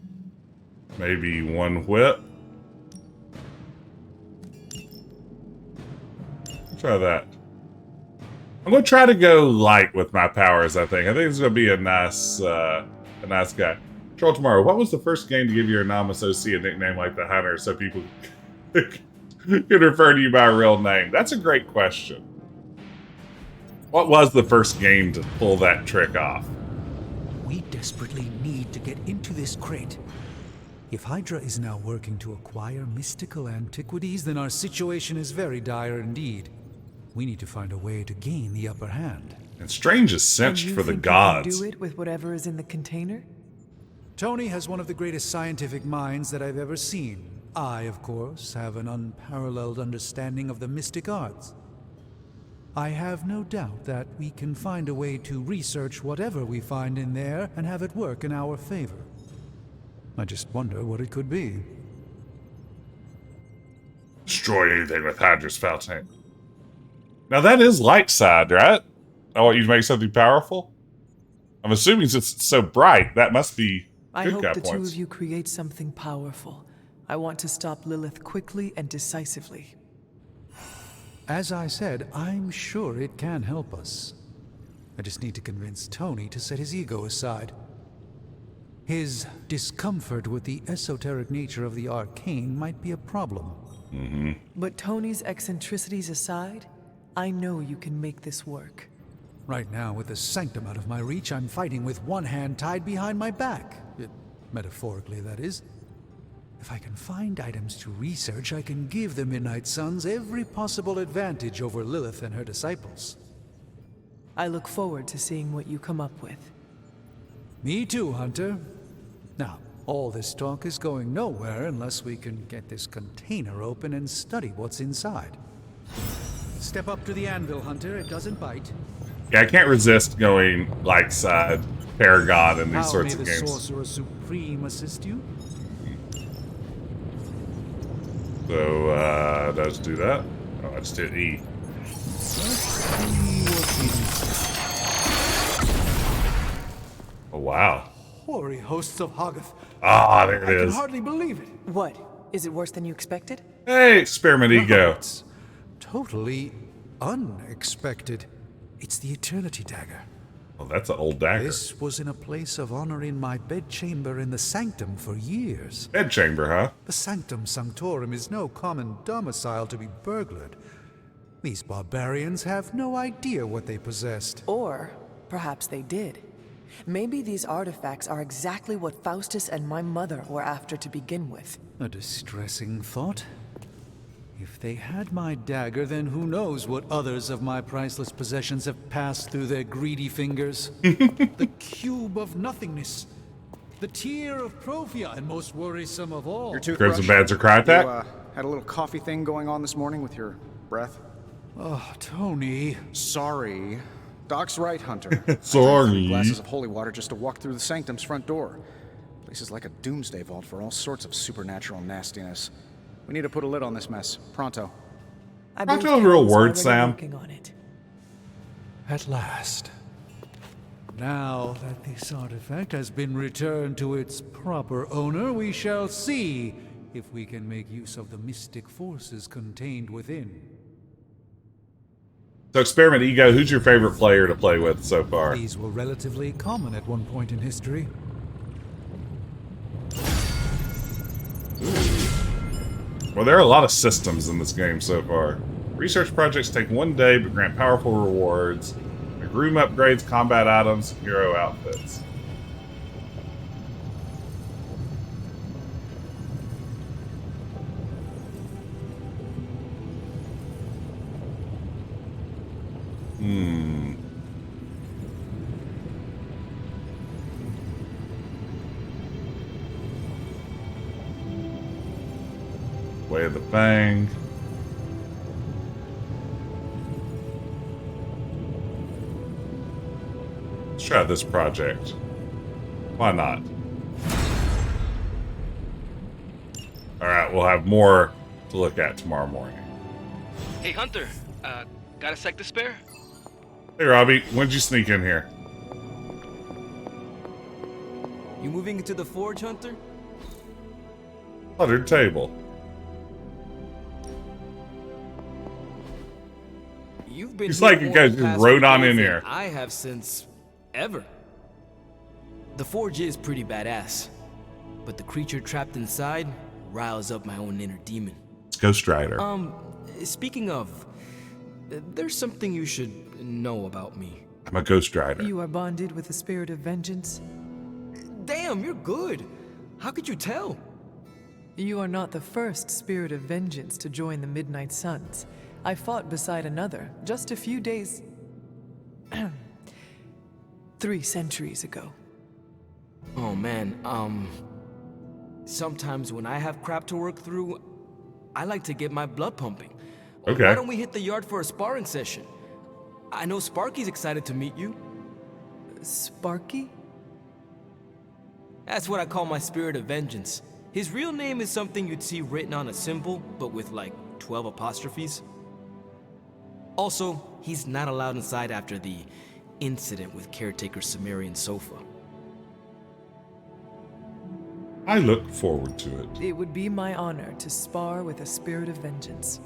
Maybe one whip? Try that. I'm gonna try to go light with my powers. I think it's gonna be a nice guy. Troll tomorrow. What was the first game to give your anonymous OC a nickname like the Hunter, so people could refer to you by a real name? That's a great question. What was the first game to pull that trick off? We desperately need to get into this crate. If Hydra is now working to acquire mystical antiquities, then our situation is very dire indeed. We need to find a way to gain the upper hand. And Strange is cinched for the gods. You can do it with whatever is in the container? Tony has one of the greatest scientific minds that I've ever seen. I, of course, have an unparalleled understanding of the mystic arts. I have no doubt that we can find a way to research whatever we find in there and have it work in our favor. I just wonder what it could be. Destroy anything with Hydra's fountain. Now that is light side, right? I want you to make something powerful? I'm assuming since it's so bright, that must be I good hope guy the two points. of you create something powerful. I want to stop Lilith quickly and decisively. As I said, I'm sure it can help us. I just need to convince Tony to set his ego aside. His discomfort with the esoteric nature of the arcane might be a problem. But Tony's eccentricities aside, I know you can make this work. Right now, with the sanctum out of my reach, I'm fighting with one hand tied behind my back. Metaphorically, that is. If I can find items to research, I can give the Midnight Suns every possible advantage over Lilith and her disciples. I look forward to seeing what you come up with. Me too, Hunter. Now, all this talk is going nowhere unless we can get this container open and study what's inside. Step up to the anvil, Hunter. It doesn't bite. Yeah, I can't resist going light side, Paragon, and these sorts of How may the games. Sorcerer Supreme assist you? So, let's do that. Oh, I just hit E. Oh, wow. Hoary hosts of Hoggoth. Ah, there I it can is. hardly believe it. What? Is it worse than you expected? Hey, experiment ego. It's totally unexpected. It's the Eternity Dagger. Well, that's an old dagger. This was in a place of honor in my bedchamber in the Sanctum for years. Bedchamber, huh? The Sanctum Sanctorum is no common domicile to be burglared. These barbarians have no idea what they possessed. Or perhaps they did. Maybe these artifacts are exactly what Faustus and my mother were after to begin with. A distressing thought. If they had my dagger, then who knows what others of my priceless possessions have passed through their greedy fingers. The cube of nothingness. The tear of Prophia, and most worrisome of all. Your toothbrush. Crimson Bands are cry attack? You, had a little coffee thing going on this morning with your breath? Oh, Tony. Sorry. Doc's right, Hunter. Sorry. Glasses of holy water just to walk through the Sanctum's front door. Place is like a doomsday vault for all sorts of supernatural nastiness. We need to put a lid on this mess. Pronto. I Not believe a real Kevin's word, already Sam. working on it. At last. Now that this artifact has been returned to its proper owner, we shall see if we can make use of the mystic forces contained within. So, Experiment Ego, who's your favorite player to play with so far? These were relatively common at one point in history. Well, there are a lot of systems in this game so far. Research projects take 1 day but grant powerful rewards. Like room upgrades, combat items, hero outfits. Way of the Fang. Let's try this project. Why not? Alright, we'll have more to look at tomorrow morning. Hey, Hunter. Got a sec to spare? Hey, Robbie, when'd you sneak in here? You moving into the forge, Hunter? Cluttered table. You've been It's here like you more guys the just past rode few on days in than here. I have since ever. The forge is pretty badass, but the creature trapped inside riles up my own inner demon. It's Ghost Rider. Speaking of, there's something you should know about me. I'm a Ghost Rider. You are bonded with the spirit of vengeance. Damn, you're good. How could you tell? You are not the first spirit of vengeance to join the Midnight Suns. I fought beside another just a few days... 3 centuries ago. Oh man, sometimes when I have crap to work through, I like to get my blood pumping. Okay. Why don't we hit the yard for a sparring session? I know Sparky's excited to meet you. Sparky? That's what I call my spirit of vengeance. His real name is something you'd see written on a symbol, but with like 12 apostrophes. Also, he's not allowed inside after the incident with caretaker Sumerian sofa. I look forward to it. It would be my honor to spar with a spirit of vengeance.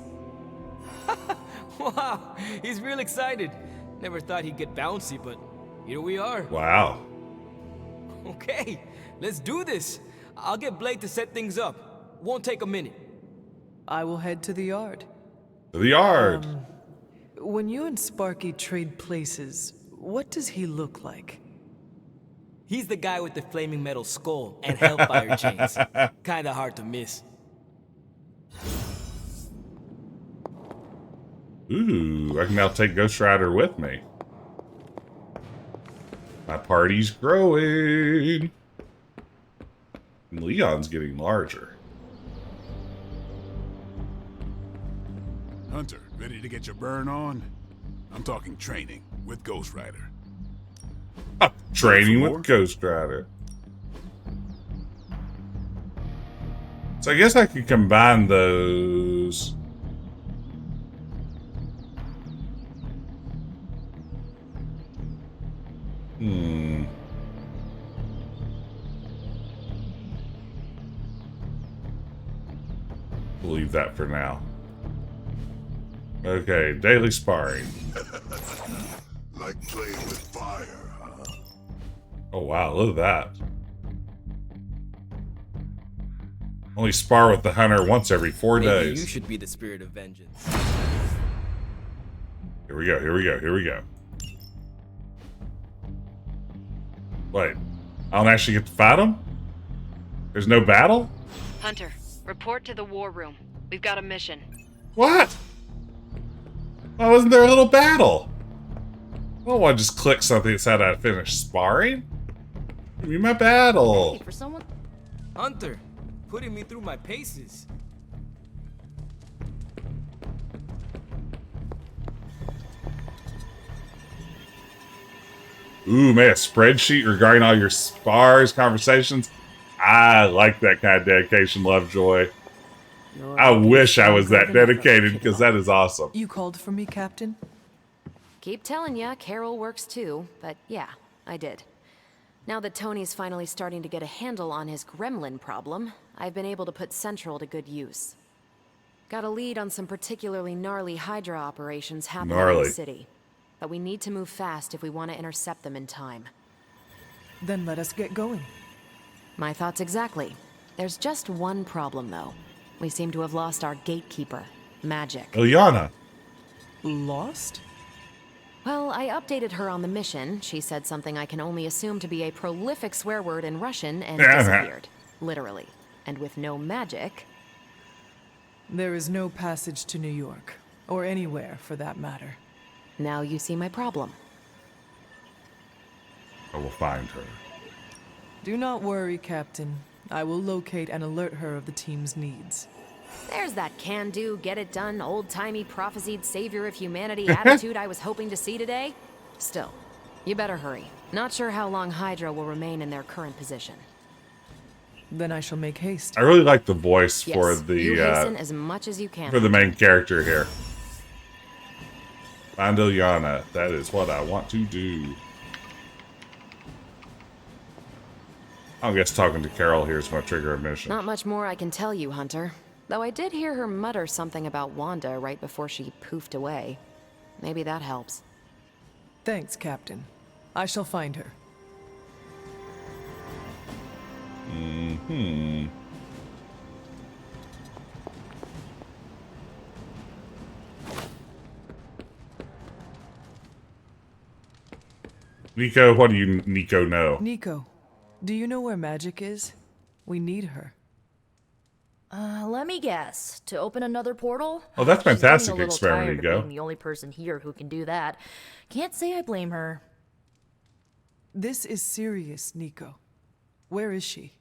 Wow, he's real excited. Never thought he'd get bouncy, but here we are. Wow. Okay, let's do this. I'll get Blake to set things up. Won't take a minute. I will head to the yard. To the yard. When you and Sparky trade places, what does he look like? He's the guy with the flaming metal skull and hellfire chains. Kinda hard to miss. Ooh, I can now take Ghost Rider with me. My party's growing. And Leon's getting larger. Hunter, ready to get your burn on? I'm talking training with Ghost Rider. Training More? with Ghost Rider. So I guess I could combine those. We'll leave that for now. Okay, daily sparring. Like playing with fire, huh? Oh wow, look at that. Only spar with the hunter once every 4 Maybe days. you should be the spirit of vengeance. Here we go, here we go, here we go. Wait, I don't actually get to fight him? There's no battle? Hunter, report to the war room. We've got a mission. What? Why wasn't there a little battle? I don't want to just click something that said I finished sparring. Give me my battle. Hey, for someone... Hunter, putting me through my paces. Ooh, man, a spreadsheet regarding all your spars, conversations. I like that kind of dedication, Lovejoy. I wish I was that dedicated, because that is awesome. You called for me, Captain? Keep telling ya, Carol works too, but yeah, I did. Now that Tony's finally starting to get a handle on his gremlin problem, I've been able to put Central to good use. Got a lead on some particularly gnarly Hydra operations happening in Gnarly. the city. But we need to move fast if we want to intercept them in time. Then let us get going. My thoughts exactly. There's just one problem, though. We seem to have lost our gatekeeper, Magic. Ilyana. Lost? Well, I updated her on the mission. She said something I can only assume to be a prolific swear word in Russian and disappeared. Literally. And with no magic... There is no passage to New York, or anywhere for that matter. Now you see my problem. I will find her. Do not worry, Captain. I will locate and alert her of the team's needs. There's that can-do, get-it-done, old-timey prophesied savior of humanity attitude I was hoping to see today. Still, you better hurry. Not sure how long Hydra will remain in their current position. Then I shall make haste. I really like the voice Yes, for the you hasten as much as you can. for the main character here. Find Ilyana. That is what I want to do. I guess talking to Carol here is going to trigger a mission. Not much more I can tell you, Hunter. Though I did hear her mutter something about Wanda right before she poofed away. Maybe that helps. Thanks, Captain. I shall find her. Nico, what do you, Nico, know? Nico, do you know where Magic is? We need her. Let me guess. To open another portal? Oh, that's She's getting fantastic a little experiment, tired of Nico. being the only person here who can do that. Can't say I blame her. This is serious, Nico. Where is she?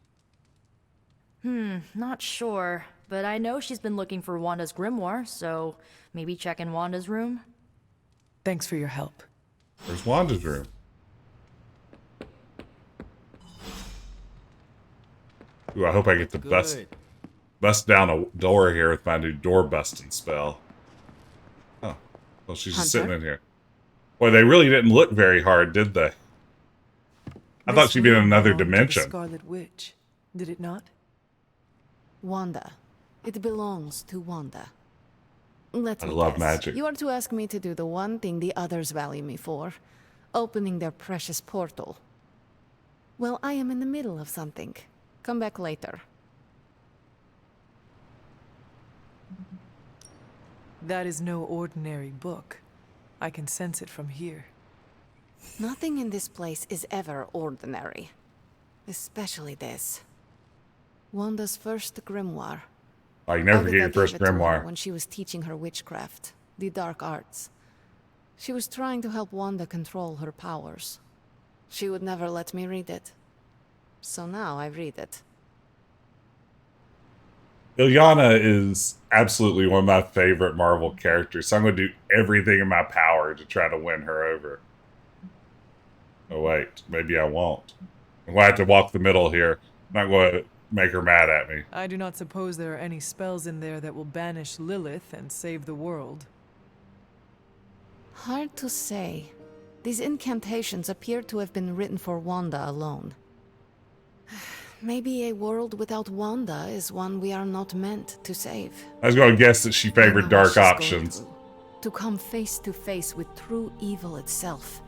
Not sure. But I know she's been looking for Wanda's grimoire, so maybe check in Wanda's room? Thanks for your help. Where's Wanda's room? Ooh, I hope I get to bust down a door here with my new door busting spell. Oh, well, she's just sitting in here. Boy, they really didn't look very hard, did they? I thought she'd be in another dimension. The Scarlet Witch, did it not? Wanda. It belongs to Wanda. Let I me love guess. magic. You are to ask me to do the one thing the others value me for. Opening their precious portal. Well, I am in the middle of something. Come back later. That is no ordinary book. I can sense it from here. Nothing in this place is ever ordinary. Especially this. Wanda's first grimoire. Oh, you never Agatha forget your first gave it to her grimoire. when she was teaching her witchcraft, the dark arts. She was trying to help Wanda control her powers. She would never let me read it. So now I read it. Ilyana is absolutely one of my favorite Marvel characters, so I'm going to do everything in my power to try to win her over. Oh, wait. Maybe I won't. I'm going to have to walk the middle here. I'm not going to make her mad at me. I do not suppose there are any spells in there that will banish Lilith and save the world. Hard to say. These incantations appear to have been written for Wanda alone. Maybe a world without Wanda is one we are not meant to save. I was going to guess that she favored dark options. To come face to face with true evil itself.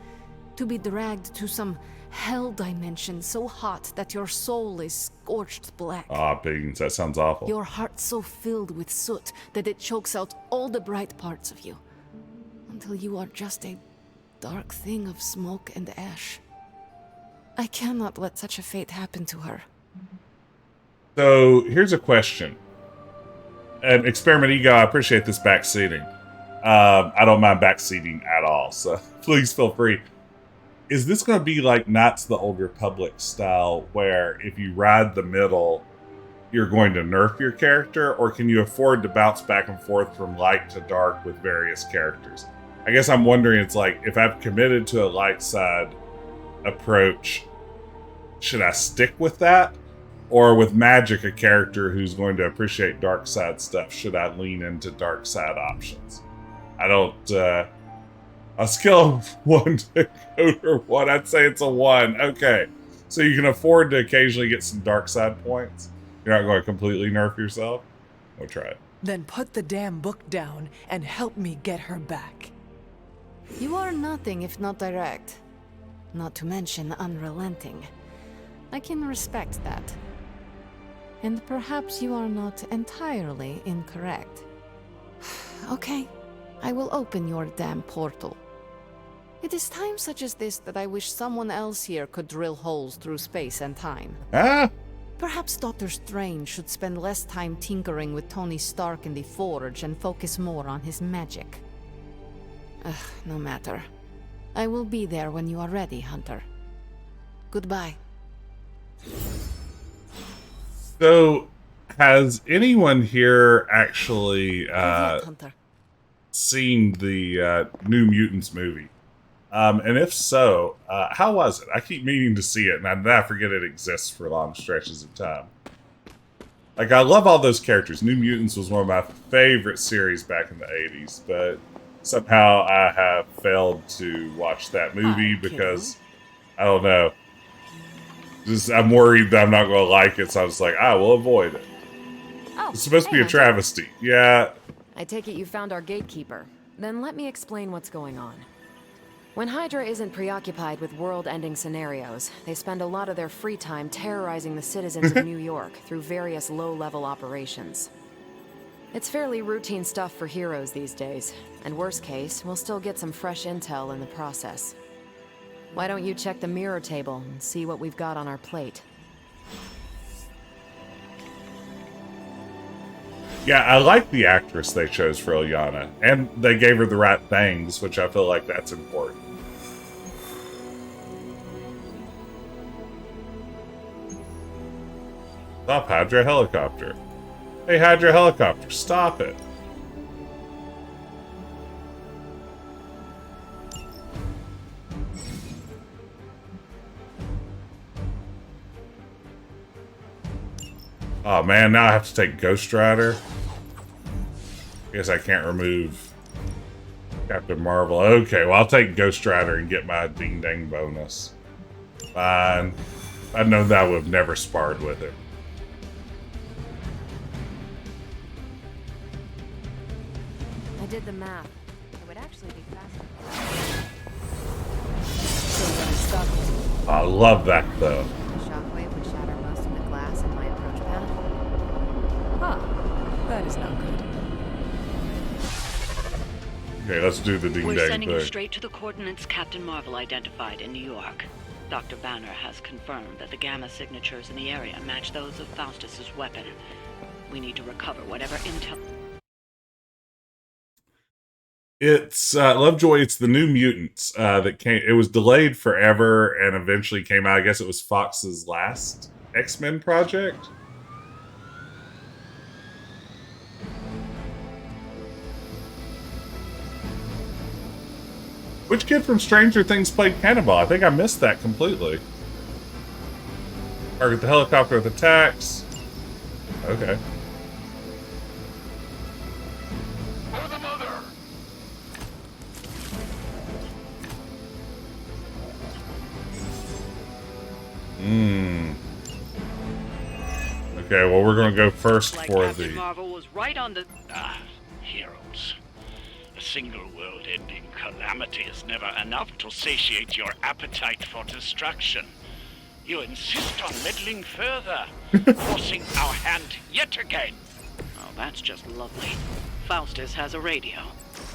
To be dragged to some hell dimension so hot that your soul is scorched black. Ah, beans, that sounds awful. Your heart so filled with soot that it chokes out all the bright parts of you. Until you are just a dark thing of smoke and ash. I cannot let such a fate happen to her. So, here's a question. And Experiment Ego, I appreciate this backseating. I don't mind backseating at all, so please feel free. Is this going to be like Knights of the Old Republic style, where if you ride the middle, you're going to nerf your character, or can you afford to bounce back and forth from light to dark with various characters? I guess I'm wondering, it's like, if I've committed to a light side approach, should I stick with that? Or with Magic, a character who's going to appreciate dark side stuff, should I lean into dark side options? I don't, a skill of 1 to Coder 1, I'd say it's a 1. Okay. So you can afford to occasionally get some dark side points. You're not going to completely nerf yourself? We'll try it. Then put the damn book down and help me get her back. You are nothing if not direct. Not to mention unrelenting. I can respect that. And perhaps you are not entirely incorrect. Okay, I will open your damn portal. It is times such as this that I wish someone else here could drill holes through space and time. Ah! Perhaps Doctor Strange should spend less time tinkering with Tony Stark in the Forge and focus more on his magic. No matter. I will be there when you are ready, Hunter. Goodbye. So, has anyone here actually seen the New Mutants movie? And if so, how was it? I keep meaning to see it, and I forget it exists for long stretches of time. Like, I love all those characters. New Mutants was one of my favorite series back in the 80s, but somehow I have failed to watch that movie because, I don't know. I'm worried that I'm not going to like it, so I was like, I will avoid it. Oh, it's supposed to be a travesty. Yeah. I take it you found our gatekeeper. Then let me explain what's going on. When Hydra isn't preoccupied with world-ending scenarios, they spend a lot of their free time terrorizing the citizens of New York through various low-level operations. It's fairly routine stuff for heroes these days, and worst case, we'll still get some fresh intel in the process. Why don't you check the mirror table and see what we've got on our plate? Yeah, I like the actress they chose for Illyana, and they gave her the right things, which I feel like that's important. Stop, Hydra Helicopter. Hey, Hydra Helicopter, stop it. Oh man, now I have to take Ghost Rider. Guess I can't remove Captain Marvel. Okay, well I'll take Ghost Rider and get my ding dang bonus. Fine. I know that I would have never sparred with him. I did the math. It would actually be faster. I love that though. Shockwave would shatter most of the glass in my approach path. Huh. That is not good. Okay, let's do the ding We're dang sending you thing. straight to the coordinates Captain Marvel identified in New York. Dr. Banner has confirmed that the gamma signatures in the area match those of Faustus's weapon. We need to recover whatever intel... It's Lovejoy. It's the New Mutants that came. It was delayed forever and eventually came out. I guess it was Fox's last X-Men project. Which kid from Stranger Things played Cannonball? I think I missed that completely. Target the helicopter with attacks. Okay. Okay, well, we're gonna go first for Captain the... Marvel was right on the... Heroes. A single world-ending calamity is never enough to satiate your appetite for destruction. You insist on meddling further, forcing our hand yet again. Oh, that's just lovely. Faustus has a radio.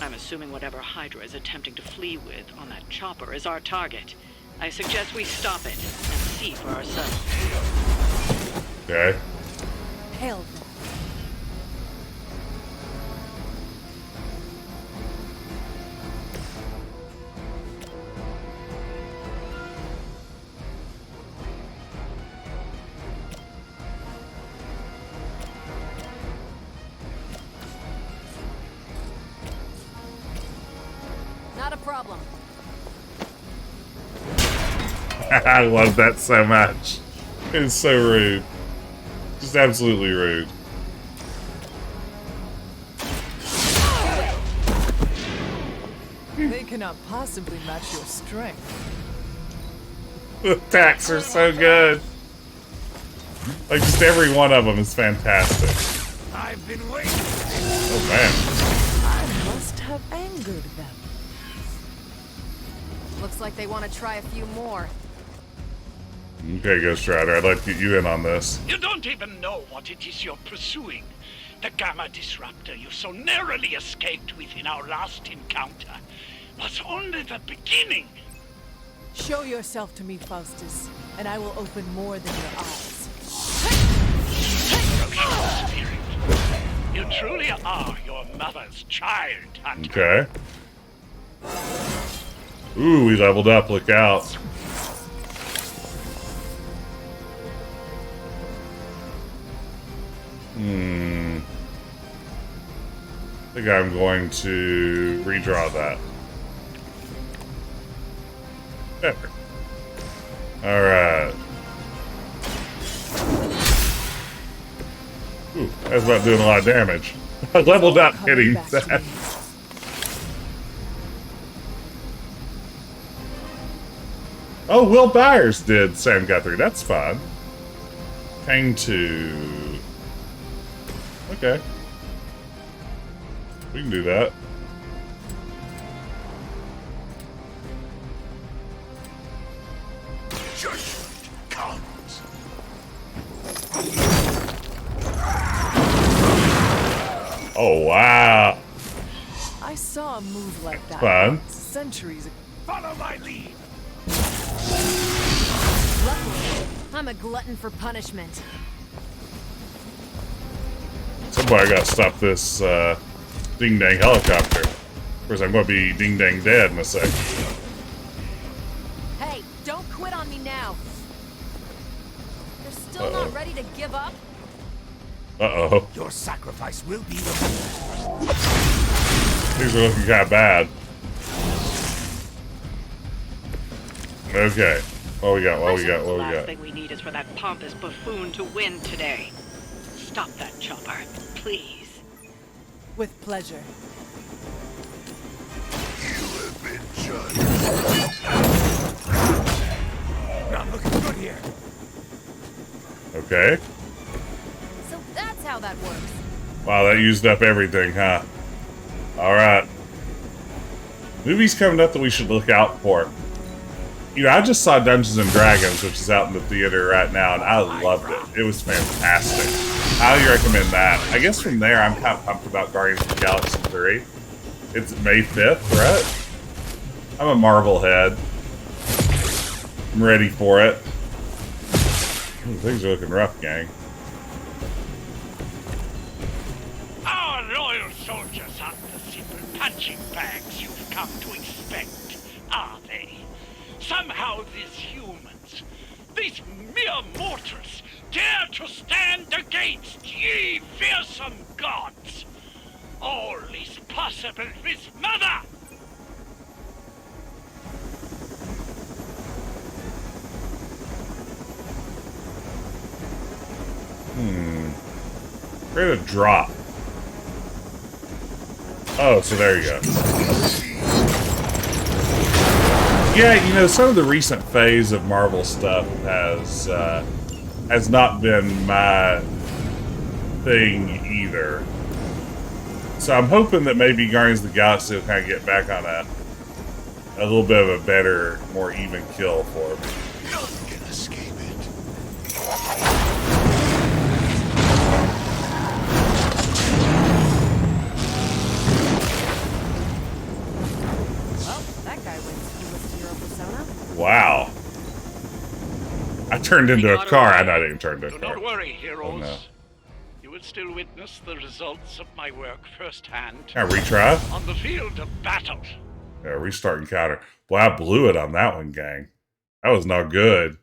I'm assuming whatever Hydra is attempting to flee with on that chopper is our target. I suggest we stop it and see for ourselves. Okay. Hell. Not a problem. I love that so much. It's so rude. Just absolutely rude. They cannot possibly match your strength. The attacks are so good. Like, just every one of them is fantastic. I've been waiting. Oh man. I must have angered them. Looks like they want to try a few more. Okay, Ghost Rider, I'd like to get you in on this. You don't even know what it is you're pursuing. The Gamma Disruptor you so narrowly escaped with in our last encounter was only the beginning. Show yourself to me, Faustus, and I will open more than your eyes. Spirit, you truly are your mother's child, Hunter. Okay. Ooh, we leveled up. Look out. I think I'm going to redraw that. Better. Alright. Ooh, that's about doing a lot of damage. I leveled up hitting that. Oh, Will Byers did Sam Guthrie. That's fun. Hang to... Okay. We can do that. Judgment comes. Oh, wow. I saw a move like that Fun. centuries ago. Follow my lead. I'm a glutton for punishment. Somebody gotta stop this ding-dang helicopter. Of course, I'm gonna be ding-dang dead in a sec. Hey, don't quit on me now. You're still not ready to give up? Uh-oh. Your sacrifice will be the Things are looking kind of bad. Okay. What we got? What we got? What we Last got? thing we need is for that pompous buffoon to win today. Stop that chopper, please. With pleasure. You have been judged. Not looking good here. Okay. So that's how that works. Wow, that used up everything, huh? Alright. Movies coming up that we should look out for. You know, I just saw Dungeons & Dragons, which is out in the theater right now, and I loved it. It was fantastic. Highly recommend that. I guess from there, I'm kind of pumped about Guardians of the Galaxy 3. It's May 5th, right? I'm a Marvel head. I'm ready for it. Ooh, things are looking rough, gang. Our loyal soldiers aren't the simple punching bags you've come to expect, are they? Somehow these humans, these mere mortals, dare to stand against ye fearsome gods. All is possible with Mother! Create a drop. Oh, so there you go. Yeah, you know, some of the recent phase of Marvel stuff has not been my thing either. So I'm hoping that maybe Guardians of the Galaxy will kind of get back on a little bit of a better, more even kill for me. None can escape it. Well, that guy wins keyless hero persona. Wow. I turned into a car. I didn't turn into a Do car. not worry, heroes. Oh, no. You will still witness the results of my work firsthand. Can I retry? On the field of battle. Yeah, restart encounter. Boy, I blew it on that one, gang. That was not good.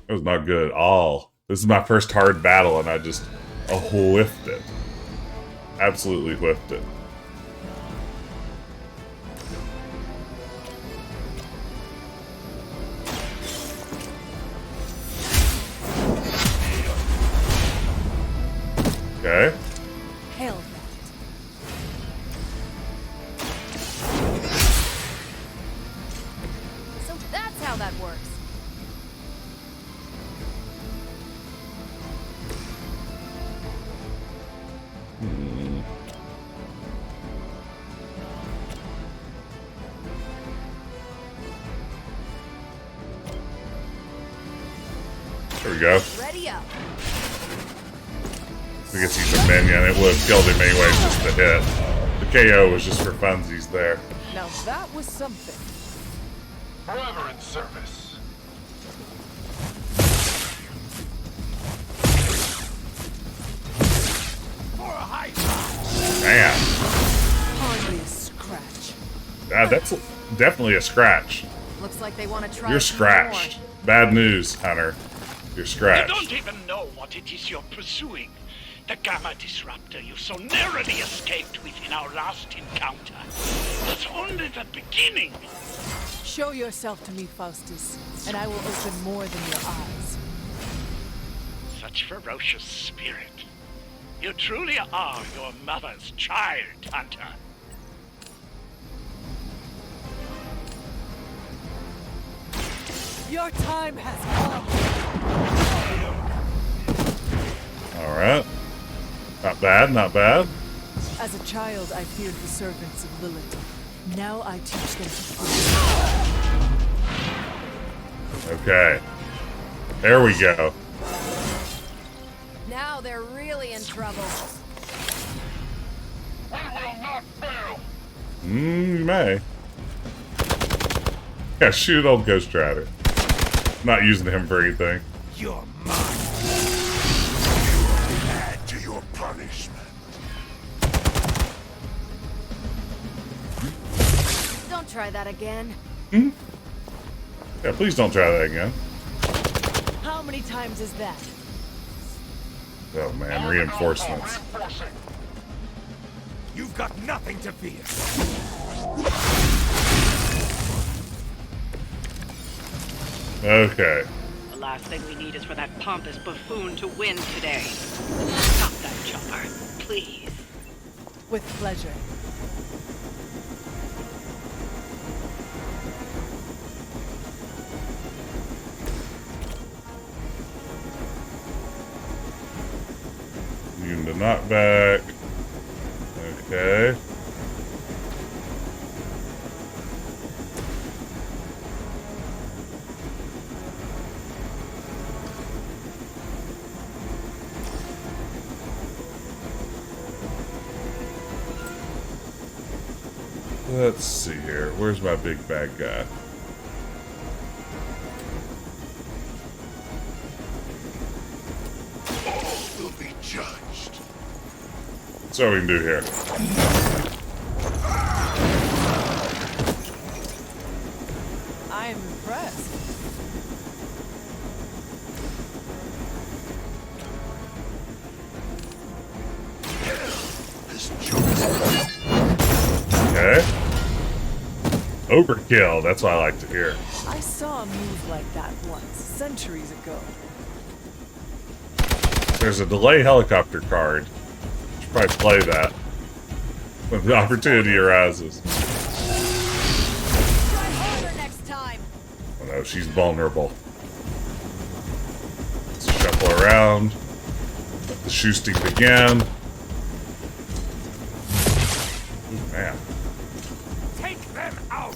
That was not good at all. This is my first hard battle, and I just whiffed it. Absolutely whiffed it. Okay. Hail that. So that's how that works. There we go. Ready up. I guess he's a minion. It would have killed him anyway, just the hit. The KO was just for funsies there. Now that was something. Forever in service. Man. Hardly a scratch. That's definitely a scratch. Looks like they want to try. You're scratched. Bad news, Hunter. You're You scratched. don't even know what it is you're pursuing. The Gamma Disruptor you so narrowly escaped with in our last encounter was only the beginning. Show yourself to me, Faustus, and I will open more than your eyes. Such ferocious spirit. You truly are your mother's child, Hunter. Your time has come. Alright. Not bad, not bad. As a child, I feared the servants of Lilith. Now I teach them to fear. Okay. There we go. Now they're really in trouble. You may. Yeah, shoot old Ghost Rider. Not using him for anything. You're mine. Add to your punishment. Don't try that again. Yeah, please don't try that again. How many times is that? Oh man, reinforcements. You've got nothing to fear. Okay. The last thing we need is for that pompous buffoon to win today. Stop that chopper, please. With pleasure. Using the knockback. Okay. Let's see here. Where's my big bad guy? All will be judged. What's what we can do here? I am impressed. Okay. Overkill. That's what I like to hear. I saw a move like that once, centuries ago. There's a delay helicopter card. Should probably play that when the opportunity arises. Try harder next time. Oh no, she's vulnerable. Let's shuffle around. Let the shooting begin. Ooh, man. Take them out.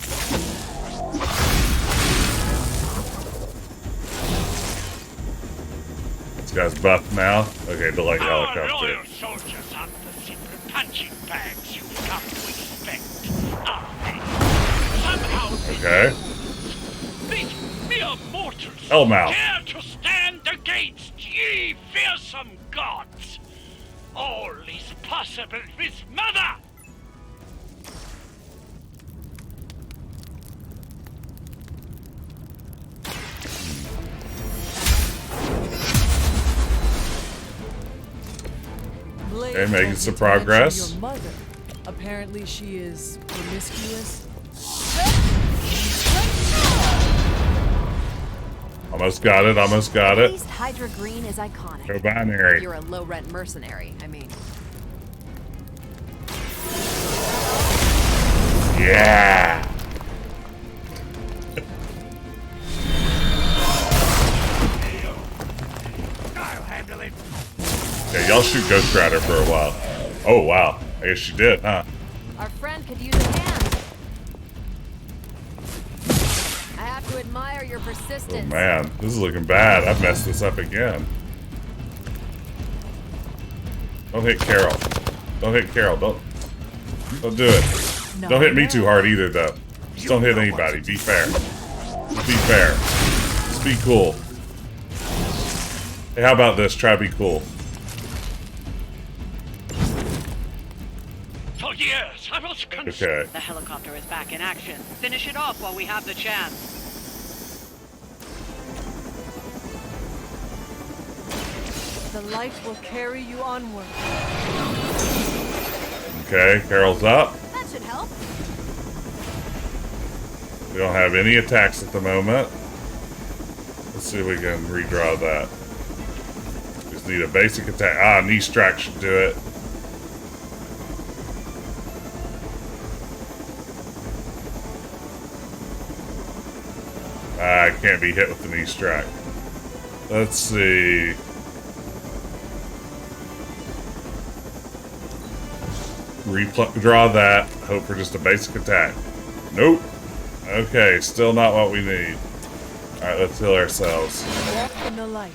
This guy's buff now. Okay, delay Our helicopter. loyal soldiers aren't the simple punching bags you've come to expect, are they? Somehow Okay. these mere mortals Hellmouth. dare to stand against ye fearsome gods. All is possible with Mother. Blade Okay, making told some me to mention progress. Your mother. Apparently she is promiscuous. Almost got it, almost got At it. least Hydra Green is iconic. Go binary. You're a low-rent mercenary, I mean. Yeah! I'll handle it. Yeah, y'all shoot Ghost Rider for a while. Oh, wow. I guess you did, huh? Our friend could use a hand. I have to admire your persistence. Oh man, this is looking bad. I've messed this up again. Don't hit Carol. Don't hit Carol. Don't do it. Don't hit me too hard either, though. Just don't hit anybody. Be fair. Just be fair. Just be cool. Hey, how about this? Try to be cool. For years, I was convinced. Okay. The helicopter is back in action. Finish it off while we have the chance. The light will carry you onward. Okay, Carol's up. That should help. We don't have any attacks at the moment. Let's see if we can redraw that. Just need a basic attack. Ah, knee strike should do it. I can't be hit with the knee strike. Let's see. Redraw that. Hope for just a basic attack. Nope. Okay, still not what we need. Alright, let's heal ourselves. Walk in the light.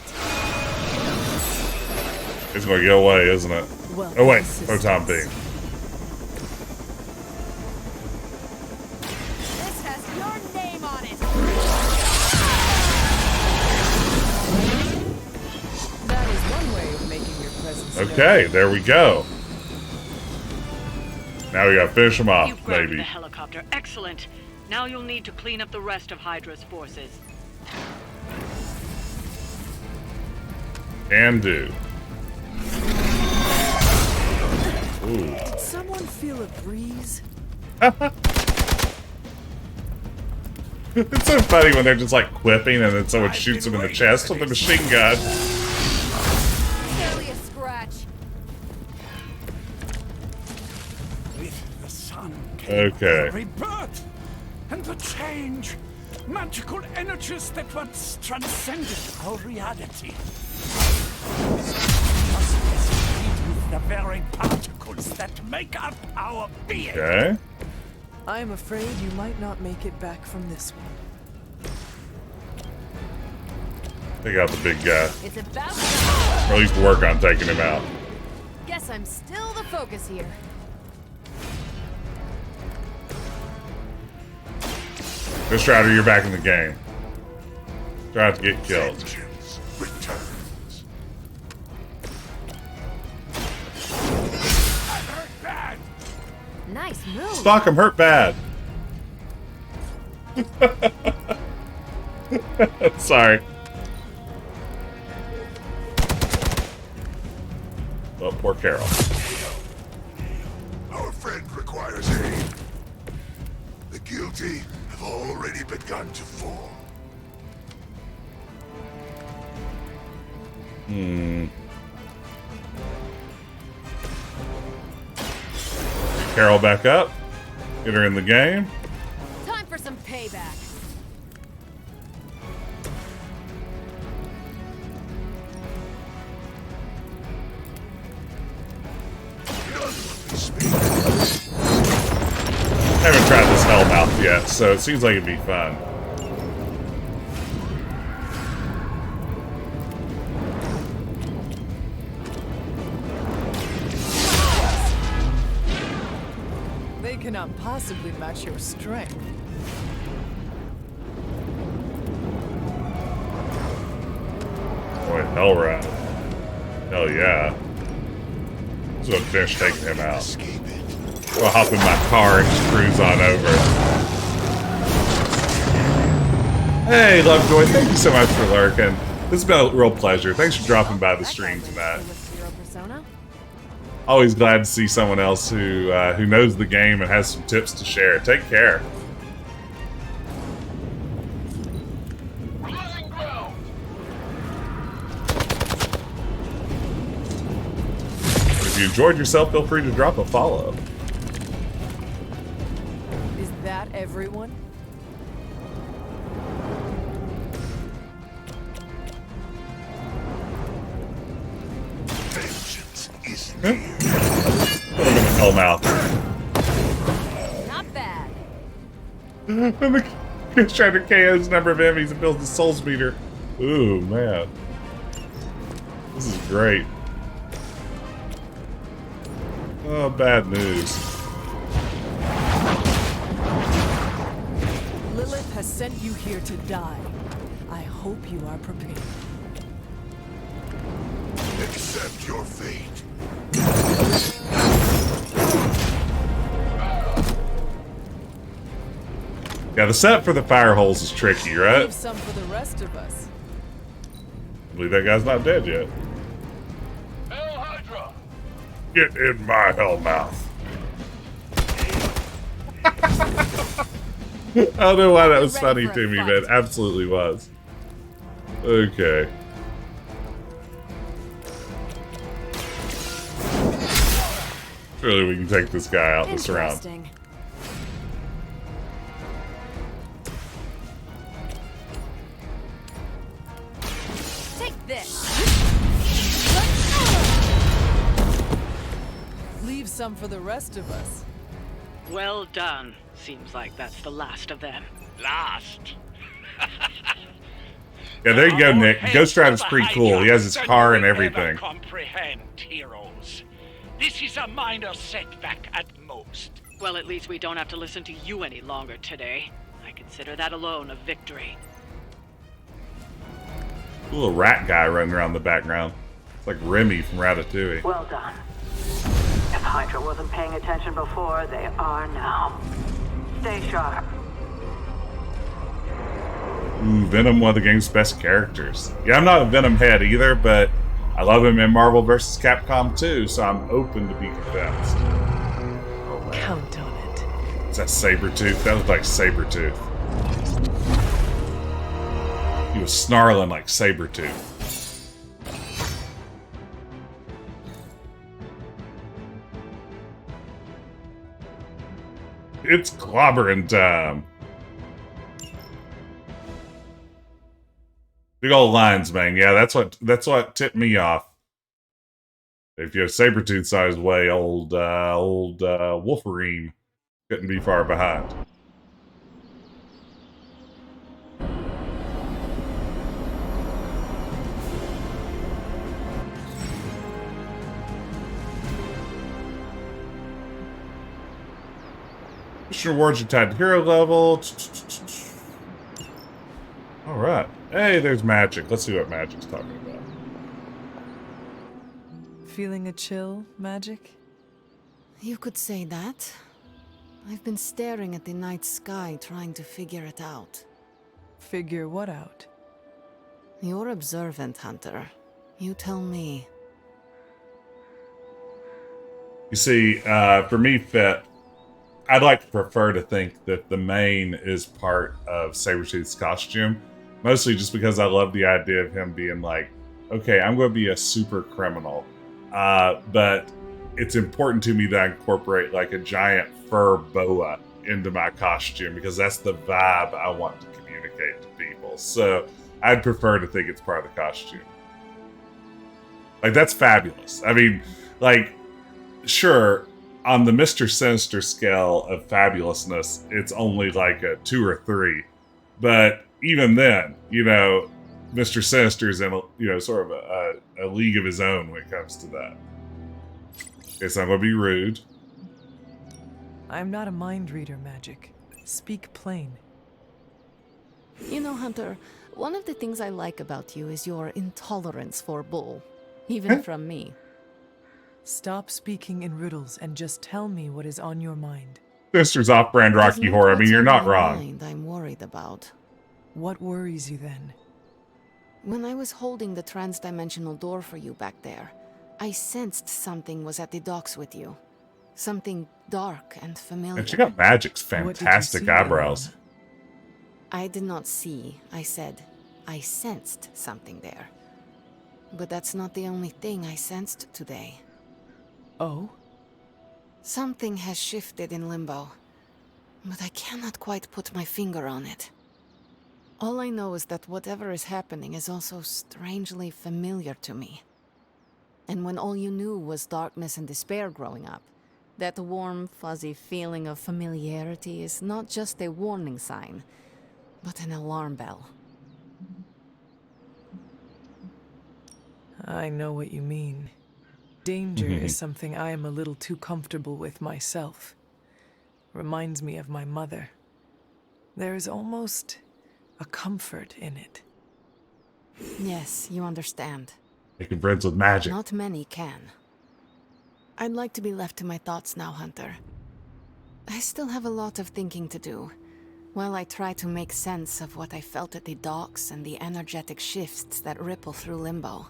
It's going to go away, isn't it? Oh wait, photon beam. This has your name on it. That is one way of making your presence known. Okay, there we go. Now we gotta finish them off, You've grabbed maybe. the helicopter. Excellent. Now you'll need to clean up the rest of Hydra's forces. Can do. Ooh. Did someone feel a breeze? It's so funny when they're just like quipping and then someone shoots them in the chest with a machine gun. Barely a scratch. With the sun Okay. the rebirth and the change. Magical energies that once transcended our reality. The very particles that make up our being. Okay. I am afraid you might not make it back from this one. Take out the big guy. It's about Or at least work on taking him out. Guess I'm still the focus here. Ghost Rider, you're back in the game. Try not to get killed. Vengeance returns. I'm hurt bad. Nice move. Stock him hurt bad. Sorry. Oh, poor Carol. Our friend requires aid. The guilty have already begun to fall. Carol back up. Get her in the game. Time for some payback. I haven't tried this Hellmouth yet, so it seems like it'd be fun. They cannot possibly match your strength. Boy, Hellrat. Hell yeah. So I'd finish taking him out. I'll hop in my car and just cruise on over. Hey, Lovejoy, thank you so much for lurking. This has been a real pleasure. Thanks for dropping by the stream tonight. Always glad to see someone else who knows the game and has some tips to share. Take care. If you enjoyed yourself, feel free to drop a follow. Is that everyone? Vengeance is Put him in the Hellmouth. Not bad. Ghost Rider KO's number of enemies and builds the souls meter. Ooh, man. This is great. Oh, bad news. Lilith has sent you here to die. I hope you are prepared. Accept your fate. Yeah, the setup for the fire holes is tricky, right? Leave some for the rest of us. I believe that guy's not dead yet. Hail Hydra! Get in my hell mouth. I don't know why that was funny to me, but it absolutely was. Okay. Surely we can take this guy out this round. Take this. Leave some for the rest of us. Well done. Seems like that's the last of them. Last? Yeah, there you go, Nick. Ghost Rider's pretty cool. He has his car and everything. Never comprehend, heroes. This is a minor setback at most. Well, at least we don't have to listen to you any longer today. I consider that alone a victory. A little rat guy running around the background. It's like Remy from Ratatouille. Well done. If Hydra wasn't paying attention before, they are now. Stay sharp. Ooh, Venom, one of the game's best characters. Yeah, I'm not a Venom head either, but I love him in Marvel vs. Capcom 2, so I'm open to be convinced. Oh, man. Count on it. Is that Sabretooth? That looked like Sabretooth. He was snarling like Sabretooth. It's clobbering time. Big old lines, man. Yeah, that's what tipped me off. If you have Sabretooth sized way, old Wolverine couldn't be far behind. Mission rewards your tied to hero level. Alright. Hey, there's magic. Let's see what magic's talking about. Feeling a chill, Magic? You could say that. I've been staring at the night sky trying to figure it out. Figure what out? You're observant, Hunter. You tell me. You see, for me, Fett, I'd like to prefer to think that the mane is part of Sabretooth's costume. Mostly just because I love the idea of him being like, okay, I'm going to be a super criminal. But it's important to me that I incorporate like a giant fur boa into my costume because that's the vibe I want to communicate to people. So I'd prefer to think it's part of the costume. Like, that's fabulous. I mean, like, sure, on the Mr. Sinister scale of fabulousness, it's only like a 2 or 3. But even then, you know, Mr. Sinister's in, sort of a league of his own when it comes to that. Okay, so I'm going to be rude. I'm not a mind reader, Magic. Speak plain. You know, Hunter, one of the things I like about you is your intolerance for bull. Even from me. Stop speaking in riddles and just tell me what is on your mind. Sister's off-brand Rocky Horror. I mean, you're not wrong. I'm worried about. What worries you then? When I was holding the trans-dimensional door for you back there, I sensed something was at the docks with you. Something dark and familiar. And she got Magic's fantastic eyebrows. I did not see. I said, I sensed something there. But that's not the only thing I sensed today. Oh? Something has shifted in Limbo, but I cannot quite put my finger on it. All I know is that whatever is happening is also strangely familiar to me. And when all you knew was darkness and despair growing up, that warm, fuzzy feeling of familiarity is not just a warning sign. but an alarm bell. I know what you mean. Danger is something I am a little too comfortable with myself. Reminds me of my mother. There is almost a comfort in it. Yes, you understand. Making friends with magic. Not many can. I'd like to be left to my thoughts now, Hunter. I still have a lot of thinking to do, while I try to make sense of what I felt at the docks and the energetic shifts that ripple through Limbo.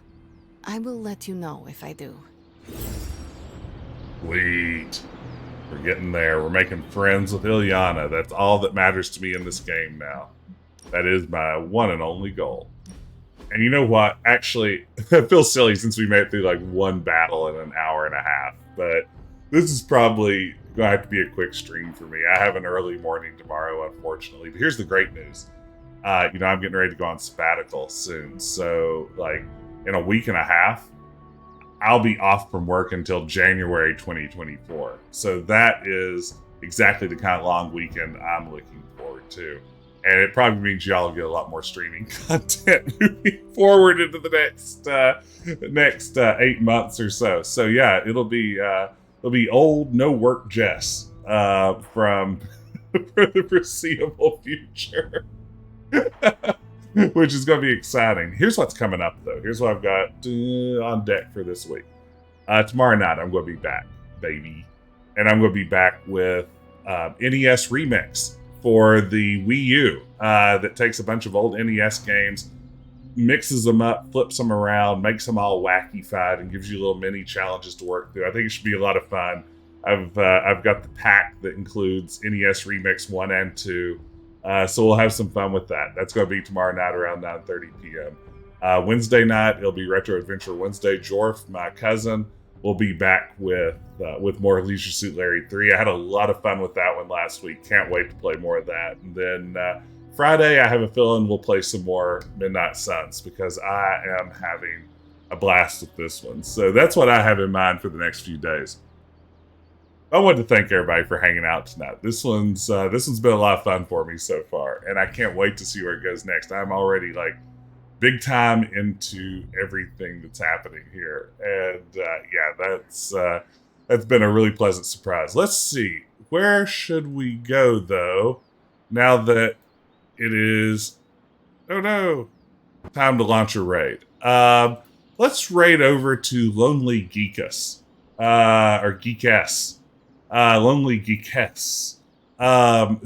I will let you know if I do. Sweet. We're getting there. We're making friends with Ilyana. That's all that matters to me in this game now. That is my one and only goal. And you know what? Actually, it feels silly since we made it through like one battle in an hour and a half. But this is probably going to have to be a quick stream for me. I have an early morning tomorrow, unfortunately. But here's the great news. I'm getting ready to go on sabbatical soon. So, like, in a week and a half, I'll be off from work until January 2024. So that is exactly the kind of long weekend I'm looking forward to. And it probably means y'all will get a lot more streaming content moving forward into the next 8 months or so. So yeah, it'll be old no work Jess from for the foreseeable future. Which is going to be exciting. Here's what's coming up, though. Here's what I've got on deck for this week. Tomorrow night, I'm going to be back, baby. And I'm going to be back with NES Remix for the Wii U that takes a bunch of old NES games, mixes them up, flips them around, makes them all wacky-fied, and gives you little mini challenges to work through. I think it should be a lot of fun. I've got the pack that includes NES Remix 1 and 2. So we'll have some fun with that. That's going to be tomorrow night around 9:30 p.m. Wednesday night, it'll be Retro Adventure Wednesday. Jorf, my cousin, will be back with more Leisure Suit Larry 3. I had a lot of fun with that one last week. Can't wait to play more of that. And then Friday, I have a feeling we'll play some more Midnight Suns because I am having a blast with this one. So that's what I have in mind for the next few days. I want to thank everybody for hanging out tonight. This one's been a lot of fun for me so far, and I can't wait to see where it goes next. I'm already like big time into everything that's happening here, and that's been a really pleasant surprise. Let's see, where should we go though? Now that it is, oh no, time to launch a raid. Let's raid over to Lonely Geekus or Geekess. Lonely Geekess,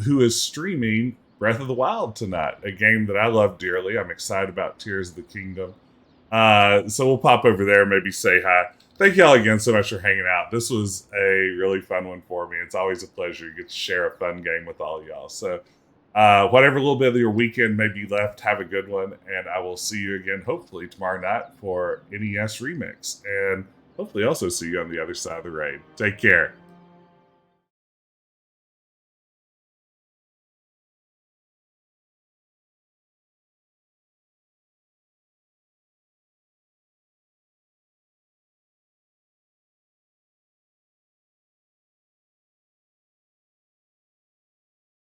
who is streaming Breath of the Wild tonight, a game that I love dearly. I'm excited about Tears of the Kingdom. So we'll pop over there and maybe say hi. Thank y'all again so much for hanging out. This was a really fun one for me. It's always a pleasure to get to share a fun game with all y'all. So whatever little bit of your weekend may be left, have a good one. And I will see you again, hopefully, tomorrow night for NES Remix. And hopefully also see you on the other side of the raid. Take care.